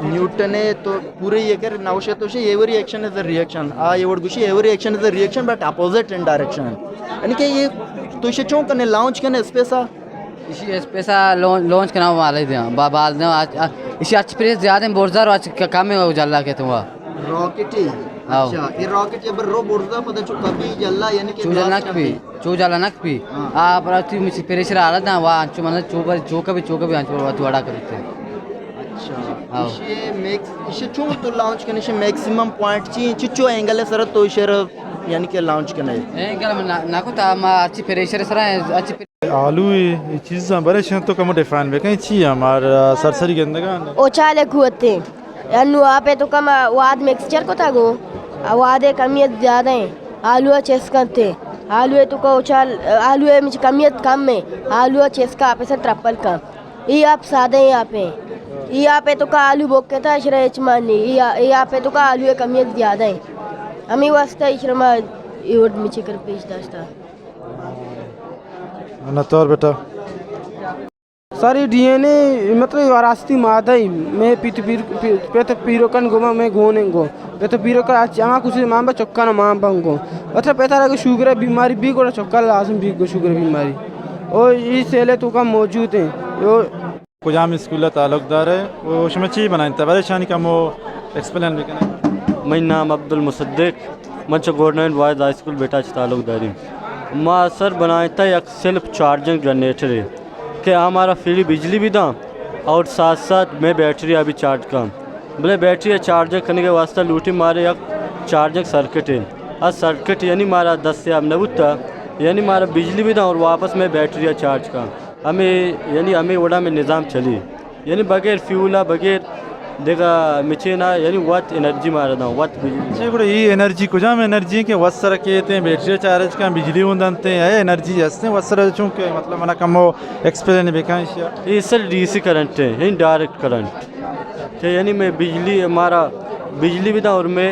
न्यूटन है तो पूरे ये कर नवशे तो every action is a reaction एवढ गुशी every action is a reaction but opposite in direction यानी कि ये तो इसे चों करने लॉन्च करने स्पेसा इसी स्पेसा लॉन्च करना वाले थे बाल ने इसी अच्छी प्रेस ज़्यादा बोरदार आज काम में उजाला कहते हुआ रॉकेट ही अच्छा ये रॉकेट जब रो बोरदा पता चु कभी जल्ला यानी कि चूजला नक भी आप रात में प्रेशर आ रहा था वहाँ अंचु मतलब चौका भी अंचु वड़ा करते हैं अच्छा इसे मैक्स इसे चो तो लॉन्च करने से मैक्सिमम पॉइंट ची चिचो एंगल है सर तो इसे यानी कि लॉन्च करना है एंगल में ना को ता मा अच्छी प्रेशर सर अच्छी आलू ये चीज़ बड़े शंख तो कम डिफाइन बेकन ची हमारा सरसरी के अंदर ओ चाले कुत्ते यानु आपे तो कम वाद मिक्सचर को तागो वादे कमियत ज़्यादा है आलू चेस करते आलू तो को चाल आलू में कमियत कम में आलू चेस का आपे से ट्रपल का ये आप सादे यहाँ पे तो का आलू बोक के था इशरा मानी यहाँ पे तो का आलू कमियत ज़्यादा है हमें वास्ता इशरमा योड मिची कर पेश दास्ता ना तो और बेटा सारी डीएनए मतलब वारासती मादा ही मैं पेत पीरोकन गोमा मैं गोने गो पेत पीरोकन आमा कुछ मां बा चक्का ना मां बंगो मतलब पेता लगे शुगर बीमारी भी को चक्का लाजम भी को शुगर बीमारी और ये सेले तो का मौजूद है यो कुजाम स्कूल ताल्लुकदार है वो उसमें चीज़ बनाता परेशानी का वो एक्सप्लेन भी करें मैं नाम अब्दुल मुसद्दिक मंच गवर्नमेंट बॉयज़ हाई स्कूल बेटा ताल्लुकदारी माँ सर बनाता एक सेल्फ चार्जिंग जनरेटर है कि हमारा फ्री बिजली भी दां और साथ साथ मैं बैटरी अभी चार्ज का बोले बैटरी चार्ज करने के वास्ते लूटी मारे एक चार्जिंग सर्किट है आज सर्किट यानी मारा 10 से अब नबूता यानी मारा बिजली भी दां और वापस मैं बैटरी चार्ज का हमें वड़ा में निज़ाम चली यानी बगैर फ्यूला बगैर देखा मिचेना यानी वत एनर्जी मारा था वत बिजली ये एनर्जी कुजाम एनर्जी के वत सर कहते हैं बैटरी चार्ज का बिजली होते हैं एनर्जी हंसते हैं वत सर चूँकि मतलब मना कम हो एक्सप्लेन बेका ये सर डीसी करंट है यानी डायरेक्ट करंट है यानी मैं बिजली हमारा बिजली भी था और मैं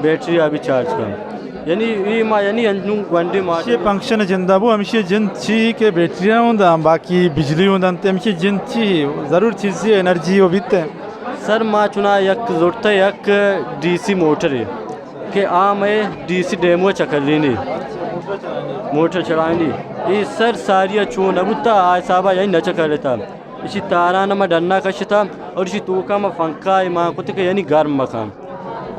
बैटरी अभी चार्ज का यानी ये माँ यानी अंजू वंडे माँ ये फंक्शन जिंदाबू हमेशा जिन ची के बैटरियाँ होंदा बाकी बिजली होंदे हमेशा जिन ची ज़रूर चीज़ एनर्जी हो बीते सर माँ चुना एक ज़रूरत है एक डीसी मोटर है कि मैं डीसी डेमो चकर लेनी मोटर चलानी ये सर सारिया चून अबुता आज साहबा यही न चकर लेता इसी ताराना में डरना कश था और इसी तूका में फंका माँ कुछ के यानी गर्म मकान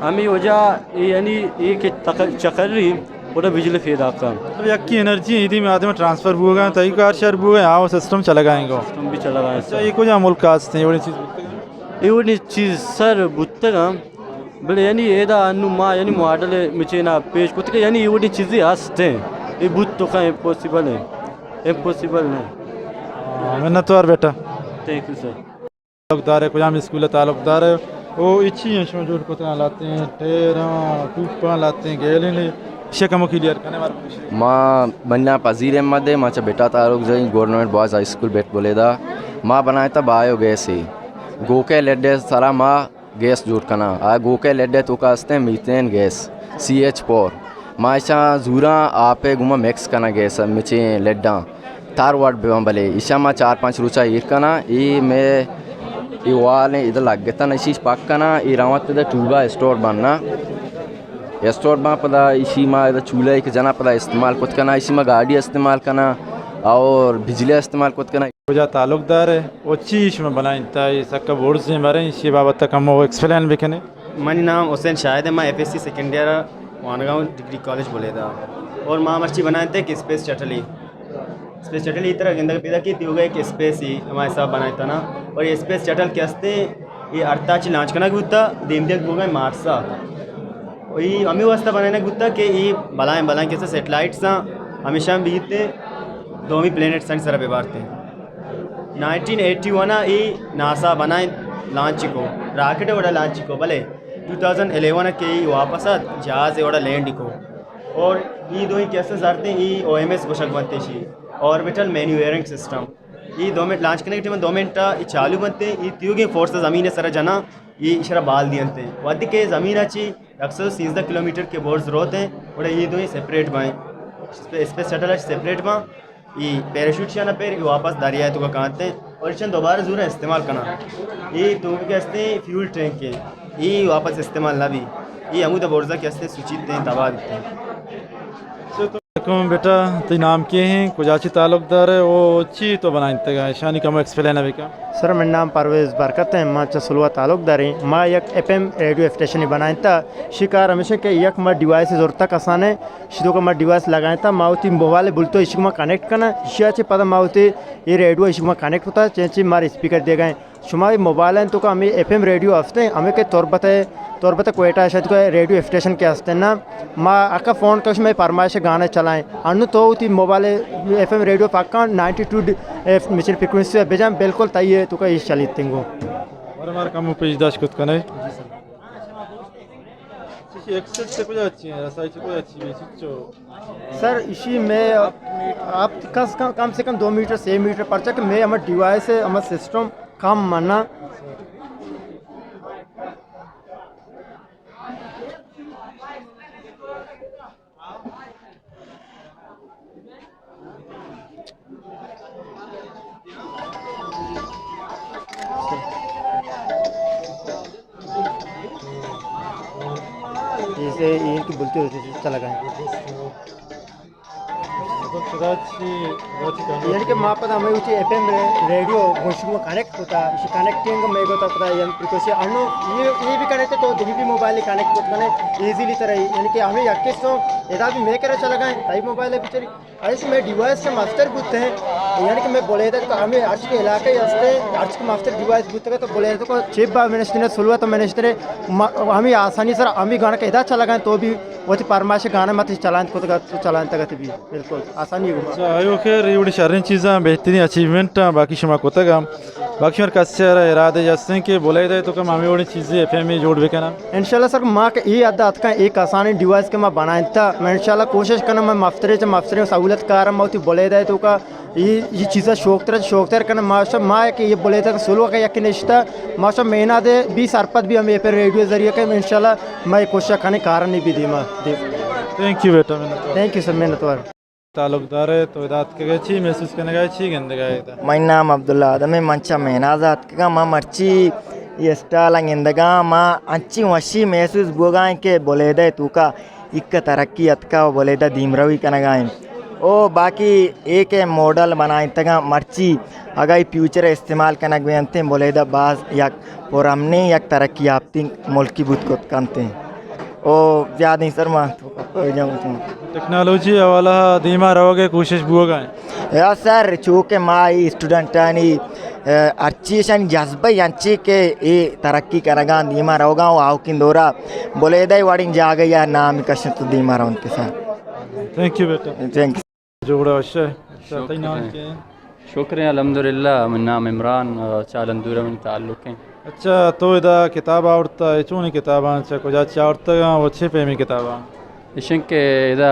हमें वजह यानी एक चकर रही पूरा बिजली फेदा का अब यक्की एनर्जी इधी में आदमी ट्रांसफ़र होगा तई कार शहर हुए हाँ वो सिस्टम चला गाएंगे सिस्टम भी चला गाएंगे अच्छा ये कुछ मुल्क कास्ट हैं ये चीज़ सर बुत्तगा बोले यानी एदा अनु माँ यानी मॉडल मिचेना पेश कुछ यानी ये चीज़ें हंसते हैं ये बुत तो का इम्पॉसिबल है मेहनत और बेटा थैंक यू सर ताल्लुकदार है कुजाम स्कूल ताल्लुकदार है वो इच्छी हैं शो जोड़ को लाते हैं टेरा टूपा लाते हैं गेले ने शेकमो क्लियर करने वाला माँ बन्ना पजीर अहमद है माचा बेटा तारुक जई गवर्नमेंट बॉयज़ हाई स्कूल बेट बोले दा माँ बनाया था बायोगैस ही गोके लेडे सारा माँ गैस जोड़ करना आ गोके लेडे तो कास्ते मीथेन गैस CH4 माशा जूरा आपे गुमा मैक्स करना गैस मिचे लेडा तार वाट बेवंबले ईशा माँ 4-5 रुचा इरकना ये मैं ये वाले इधर लग गया था नशीश पक्कना ये रावत इधर टूबा स्टोर बनना स्टोर बा पदा इसी माँ इधर चूल्हा एक जना पदा इस्तेमाल कुछ करना इसी माँ गाड़ी इस्तेमाल करना और बिजली इस्तेमाल कुछ करना वजह ताल्लुकदार है वो चीज में बनाई था ये सबका बोर्ड से हमारे इसी बाबत तक हम वो एक्सप्लेन भी करें मेरा नाम हुसैन शाहिद है मैं FSC second year Vangaon degree college बोले था और माँ मर्ची बनाए थे कि स्पेस शटल ही तरह गिंदा पैदा की थी हो गई कि स्पेस ही हमारे साथ बनाया था ना और ये स्पेस शटल के हस्ते ये अर्ताची लॉन्च करना गुत्ता देम देख हो गए मार्सा ये हमें वास्ता बनाना गुत्ता कि ये बलाएं कैसे सेटेलाइट्स हमेशा बीते दो ही प्लेनेट सन सर बेबारते 1981 ये नासा बनाए लॉन्च को रॉकेट वोड़ा लॉन्च को भले 2011 के वापस जहाज वोड़ा लैंड को और ये दो ही कैसे सारते ये OMS को शक बनते शी ऑर्बिटल मैन्यूरिंग सिस्टम ये 2 मिनट लॉन्च करने के टाइम 2 मिनट ये चालू बनते ये त्योगे फोर्स ज़मीन सर जना ये इशारा बाल दियंते वादी के ज़मीन अच्छी 130 किलोमीटर के बोर्ड्स रोते हैं और ये दो ही सेपरेट बाएँ स्पेस शटल सेपरेट बा ये पैराशूट शाना पैर वापस दरिया तो का कहते हैं और इसे दोबारा ज़रूर इस्तेमाल करना ये तो क्या हंसते फ्यूल टैंक के ये वापस इस्तेमाल ना भी ये अमूद बोर्जा के हंसते सूचित हैं तबाह देते हैं बेटा तो नाम के हैं कुछ अच्छी ताल्लुकदार है वो अच्छी तो बनाए थे शानी का मैं एक्सप्लेन है क्या सर मेरा नाम परवेज़ बरकत है माँ चसलवा ताल्लुकदार है माँ एक FM रेडियो स्टेशन बनाए था शिकार हमेशा के एक माँ डिवाइस जोर तक आसान है शिदों का माँ डिवाइस लगाए था माउती मोबाइल बुलतो इसी में कनेक्ट करना इसी अच्छे पता माउती ये रेडियो इसी में कनेक्ट होता है चेंची मारे स्पीकर दे गए शुमारी मोबाइल हैं तो का हमें FM रेडियो हंसते हैं हमें के तौर पर कोयटा शायद को रेडियो स्टेशन के हंसते ना माँ आका फ़ोन कश में फरमाइश गाने चलाएं अनु तो थी मोबाइल FM रेडियो पक्का 92 मिशन फ्रिक्वेंसी बेजा बिल्कुल तय है तो का इस चली तिंगो और हमारा काम पेज दाश कुछ करना है एक्सेल से कुछ अच्छी है रसाई से कुछ अच्छी है सर इसी में आप कम से कम 2 मीटर 6 मीटर पर चक में हमारे डिवाइस है हमारा सिस्टम काम मानना जैसे इनकी बोलते होते चला गए यानी कि माँ पता हमें उसी FM रेडियो घोषणा में कनेक्ट होता है इसी कनेक्टिंग में को पता है यानी फ्रीक्वेंसी अनु ये भी कनेक्ट है तो भी मोबाइल कनेक्ट होता है इजीली तरह यानी कि हमें यक्के तो इधर भी मैं कह चला गए टाइप मोबाइल है बेचारी ऐसे में डिवाइस के मास्टर बुत हैं यानी कि मैं बोले थे तो हमें आज के इलाके हंसते आज के मास्टर डिवाइस बुत तो बोले तो चेप बार मैंने सुलवा तो मैंने हमें आसानी सर हमें गाना के इधर चला गए तो भी वो परमाश गाना मत चलान को तो चलान तक भी बिल्कुल आसानी आयो खैर ये शर्री चीज़ें बेहतरीन अचीवमेंट बाकी शुमा को तक बाकी मेरे कच्चे इरादे जैसे कि बोले जाए तो कम हमें वो चीज़ें FM में जोड़ बेकना इंशाल्लाह सर माँ के ये अदा का एक आसानी डिवाइस के मैं बनाया था मैं इंशाल्लाह कोशिश करना मैं मफ्तरे सहूलत कार मैं बोले जाए तो का ये चीज़ें शौक तरह करना माशा माँ के ये बोले थे सुलवा का यकीन निश्ता माशा महीना दे 20 अरपत भी हमें पे रेडियो जरिए के इंशाल्लाह मैं कोशिश करने कारण नहीं भी दी माँ थैंक यू बेटा थैंक यू सर मेहनत वार ताल्लुकदार है तो इदात के गए छी महसूस करने गए छी गंदे गए था मैं नाम अब्दुल्ला आदम मंचा मेहनाजात का माँ मर्ची ये स्टाल इंदगा माँ अच्छी वशी महसूस बोगाएं के बोले दे तू का इक्का तरक्की अतका बोले दा धीमरवी कनगाएं ओ बाकी एक मॉडल बनाए तगा मर्ची अगर फ्यूचर इस्तेमाल करना गए बोले दा बाज यक पुरमने यक तरक्की याफ्ती मुल्क की बुत को करते हैं ओ याद नहीं सर माँ टेक्नोलॉजी वाला धीमा रहोगे कोशिश बुआ या सर चूँकि माँ स्टूडेंट यानी अच्छी शन जज्बा यांची के ये तरक्की करेगा धीमा रहोगा वो आओ किन दौरा बोले दे वाडिंग जागे या नाम कश तो धीमा रहो उनके साथ थैंक यू बेटा थैंक यू जोड़ा अच्छा शुक्रिया अल्हम्दुलिल्लाह मेरा नाम इमरान चालंदूरा में ताल्लुक़ है अच्छा तो इदा किताब आवड़ता है चूनी किताबां अच्छा कुछ अच्छा आवड़ता है वो अच्छे पे में किताबां इशंके इदा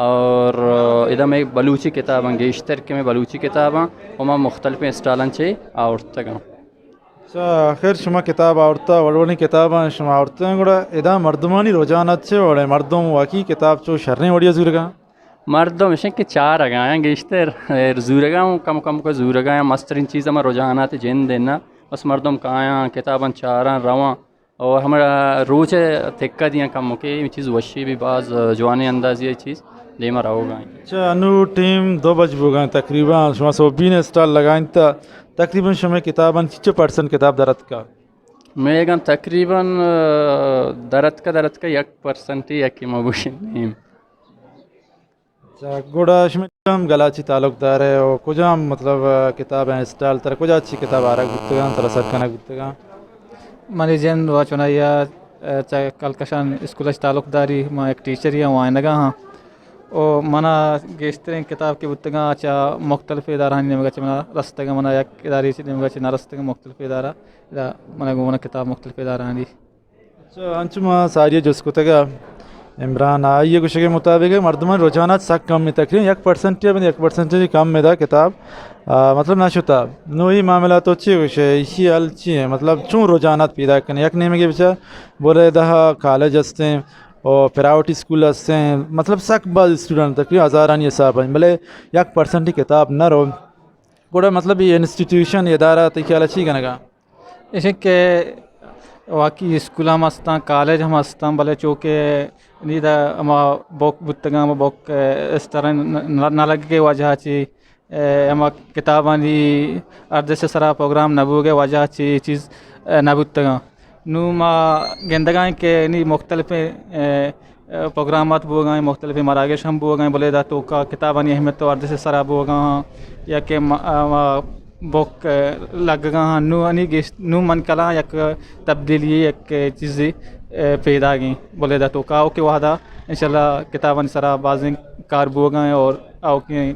और इदा में बलूची किताबां गेश्तर के में बलूची किताबां वमा मुख्तलिफ स्टालन चे आवड़ता का अच्छा आखिर शुमा किताब आवड़ता वड़वनी किताबां शुमा आवड़ता हैं गुड़ा इदा मर्दमानी रोजाना अच्छे वड़े मर्दों वाकी किताब चो शर्रें वड़िया ज़रूरगा मर्दों इशंके चार अगाया गेश्तर ज़रूरगा कम कम को ज़रूरगा मस्तरीन चीज़ में रोजाना ते जिन देना बस मर्दम काया किताबन चारा रवा और हमारा रोज थिक्का दिया कम के ये चीज़ वशी भी बाज जवानी अंदाज़ ये चीज़ देमा रहोगा अच्छा अनु टीम 2 बज बोगा तकरीबन शुमा सो 20 स्टॉल लगाइन ता तकरीबन शुमा किताबन 6% किताब दरत का मैं गम तकरीबन दरत का 1% ही यकी मबूशिन नहीं अच्छा गोड़ा शुमा हम गलाची ताल्लुकदार है और कुछ हम मतलब किताब है स्टॉल तर कुछ अच्छी किताब आ रहा गुत्तगा तर सरकना गुत्तगा मानी जन वाचना या कलकशान स्कूल ताल्लुकदारी माँ एक टीचर या वहाँ नगा हाँ ओ मना गेस्टरें किताब के बुत्तगा अच्छा मुख्तलिफ इदारा हनी नमगा मना रस्तगा मना एक इदारी से नमगा ना रस्तगा मुख्तलिफ इदारा इदा मना गुमना किताब मुख्तलिफ इदारा हनी अच्छा अंचुमा सारी जिसको तगा इमरान आइए कुछ के मुताबिक मर्दमान रोजाना सक कम में तकरीबन 1% या 1% कम में था किताब मतलब ना शुता नो ही मामला तो अच्छी कुछ है इसी अलची है मतलब चूँ रोजाना पैदा करने एक नेम के बिचा बोले दहा कॉलेज हंसते हैं और प्राइवेट स्कूल हंसते हैं मतलब सक बाज स्टूडेंट तकरीबन हज़ारानी हिसाब है भले 1% ही किताब न रो पूरा मतलब ये इंस्टीट्यूशन इदारा तो ख्याल अच्छी कनेगा इसे के वाकई स्कूल हम हंसता कॉलेज हम हंसता भले चौके नीदा अमा बोक बुत्तगा अमा बोक इस तरह न लगे वजह ची अमा किताबानी अर्धे से सरा प्रोग्राम नबूगे वजह ची चीज़ नबुत्तगा नू मा गेंदगाएं के नी मुख्तलिफ प्रोग्रामात बोगाएं मुख्तलिफ मरागश हम बोगाएं बोले दा तो का किताबानी अहमियत तो अर्धे से सरा बोगा या के बोक लगगा नू अनी नू मन कला एक तब्दीली एक चीज़ पैदा गई बोले दा तो का के वादा इंशाल्लाह किताबन सरा बाजिंग कार बोगा और आओ के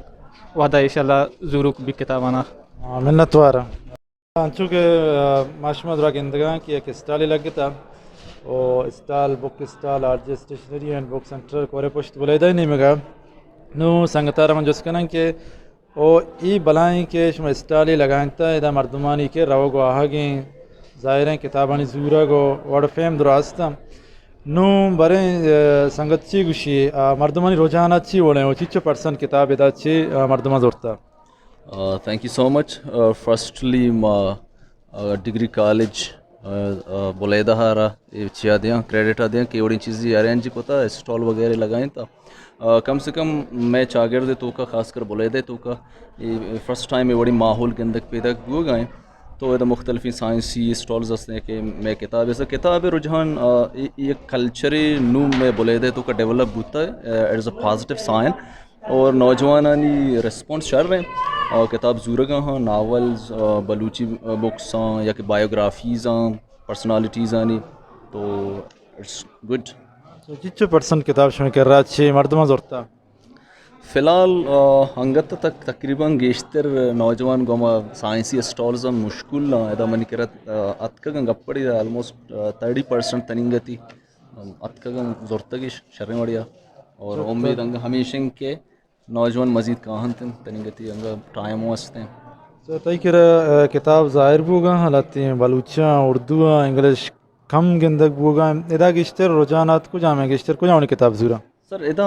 वादा इंशाल्लाह ज़रूर भी किताबाना मिन्नत वारा अंचू के माशमा द्रा गेंदगा की एक स्टॉल लग था और stall book stall art stationery and book centre कोरे पोस्ट बोले दा नहीं मगा नो संगतारा मन जसकना के ओ ई बलाई के शुमा स्टॉल लगाता इदा मर्दमानी के रवो गो आगे ज़ाहिर किताबानी ज़ूरा गो वाड़ फेम दुरास्ता नू बरे संगतची गुशी मर्दमानी रोजाना अच्छी बोले वो 6% किताब इदा अच्छी मर्दमा जोड़ता Thank you so much. Firstly, degree college बोलेदा हारा चिया दिया क्रेडिट आ दिया कि बड़ी चीज़ें अरेंज होता है स्टॉल वगैरह लगाएं था कम से कम मैं चागिर दे तो का खासकर बोलेदे तो का फर्स्ट टाइम में बड़ी माहौल के अंदर पैदा हुए गए तो ये मुख्तलिफ साइंसी स्टॉल्स हंसते हैं कि मैं किताब ऐसा किताब रुझान ये कल्चरी नू में बोलेदे तो का डेवलप होता है एज अ पॉजिटिव साइन और नौजवानी रिस्पॉन्स चल रहे हैं और किताब ज़रूर हाँ नावल्स बलूची बुक्स हाँ या कि बायोग्राफीज़ हाँ पर्सनालिटीज़ आनी तो इट्स गुड 6% किताब शुरू कर रहा अच्छी मर्दमा जोड़ता फ़िलहाल हंगत तक तकरीबन गेश्तर नौजवान गोमा साइंसी स्टॉल्स मुश्किल इदा मन कर अतकगं गप्पड़ी आलमोस्ट 30% तनिंगती अतकगं जोड़तगी शर्रें वड़िया और उम्मीद अंग हमेशा के नौजवान मजीद काहन तनिंगती अंग टाइम वस्ते तो तय कर किताब ज़ाहिर बोगा हालाती हैं बलूचा उर्दू इंग्लिश कम गिंदक बोगा इदा गिश्तर रुझानात को जामे गिश्तर को जाने किताब ज़ूरा सर इदा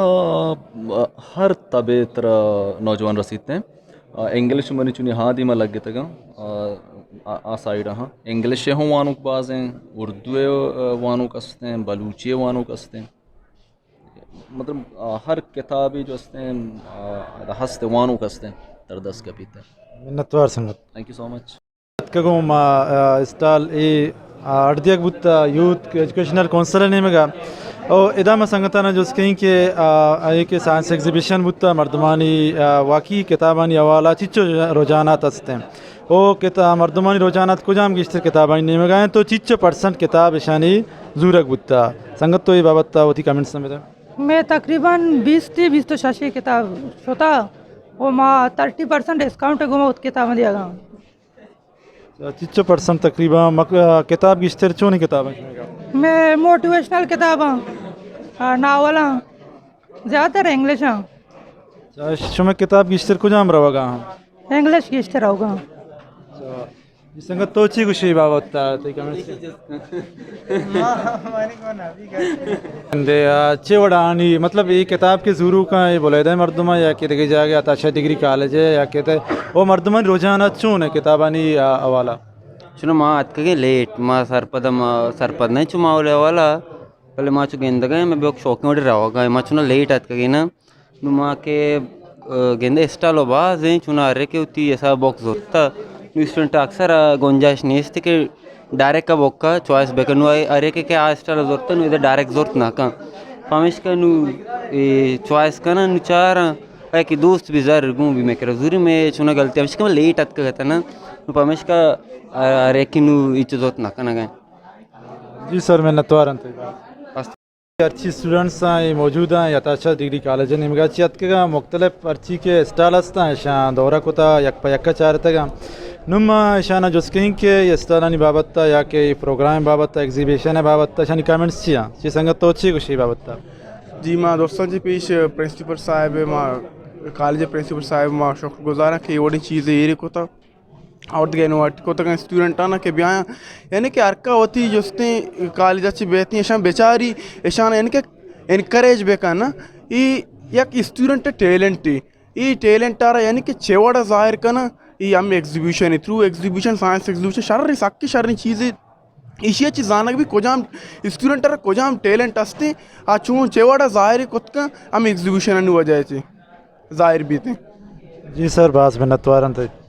हर तबे तरह नौजवान रसीते हैं इंग्लिश मनी चुनी हाँ दी में लगे तक आ साइड हाँ इंग्लिश हों वानुक बाज हैं उर्दू वानुक हंसते हैं बलूची वानुक हंसते हैं मतलब हर किताबी जो हंसते हैं हंसते वानुक हंसते हैं तरदस का पीते हैं मिन्नतवार संगत थैंक यू सो मच कगो मा स्टाल ए अर्दियक बुत्ता यूथ एजुकेशनल काउंसिलर ने मगा और इदा में संगता ना जो कहीं के आए के साइंस एग्जीबिशन बुत्ता मर्दमानी वाकई किताबानी हवाला चिच्चो रोजानात हंसते हैं ओ किताब मर्दमानी रोजानात को जाम गिश्तर किताबानी नहीं मगाएं तो 6% किताब ईशानी जूरक बुत्ता संगत तो ये बाबत होती कमेंट्स में मैं तकरीबन 20 तो शाशी किताब होता वो माँ 30% डिस्काउंट गुमा उत किताब दिया गा 30% तकरीबन किताब की इश्तर चोनी किताब है मैं मोटिवेशनल किताब नावल ज़्यादातर इंग्लिश शुमे किताब की इश्तर कुछ हम रहोगा इंग्लिश की इश्तर होगा संगत तोची कुशी बाबत चेवड़ानी मतलब ये किताब के ज़रूर का ये बोले थे मर्दमा या कि देखी जाएगा ताशा डिग्री कॉलेज है या कहते वो मर्दमा रोजाना चून है किताबानी हवाला चुना माँ आज के लेट माँ सरपद नहीं चुमावले वाला पहले माँ चु गेंद गए मैं बहुत शौक में रहोगा माँ चुना लेट आज के ना माँ के गेंदे स्टाइल बाज हैं चुना अरे के उती ऐसा बॉक्स होता स्टूडेंट अक्सर गुंजाइश नहीं थी कि डायरेक्ट का बॉक्का चॉइस बेकर नु अरे के क्या स्टाइल जोरता नु इधर डायरेक्ट जोरत ना का फमिश का नु चॉइस का ना नु चार है कि दोस्त भी ज़र गूँ भी मैं कर जरूरी में चुना गलती है इसका लेट अत का कहता ना नु फमिश का अरे कि नु इच जोरत ना का ना गए जी सर मैं नतवारन अच्छी स्टूडेंट्स ये मौजूद हैं यथाशा डिग्री कॉलेज निमगाची अतका मुख्तलिफ अर्ची के स्टाइल हस्ता शान दौरा कोता यक्का चारतगा नुम शाना जोस्किंग के ये स्टाइलानी बाबत्ता या के प्रोग्राम बाबत्ता एग्जीबिशन बाबत्ता शानी कमेंट्स चिया ची संगत तोची कुशी बाबत्ता जी माँ दोस्तों जी पेश प्रिंसिपल साहब माँ कॉलेज प्रिंसिपल साहब माँ शुक्रगुजार कि ओडी चीज़ें ये कोता और को तक स्टूडेंट आना के ब्याह यानी कि अर्का होती जोस्ते कॉलेज अच्छी बेहती ऐसा बेचारी ऐसा यानी कि एनकरेज बेका ना ये स्टूडेंट टैलेंट ये टैलेंट आ रहा यानी कि चेवड़ा जाहिर का ना ये हम exhibition through exhibition science exhibition शर्री साकी शर्री चीज़ें इसी चीज़ जाना भी कोजाम स्टूडेंट कोजाम टैलेंट असते आ चूँ चेवड़ा जाहिर कोतका हम एग्जीबिशन वजह से जाहिर भी थे जी सर बास में नतवारन थे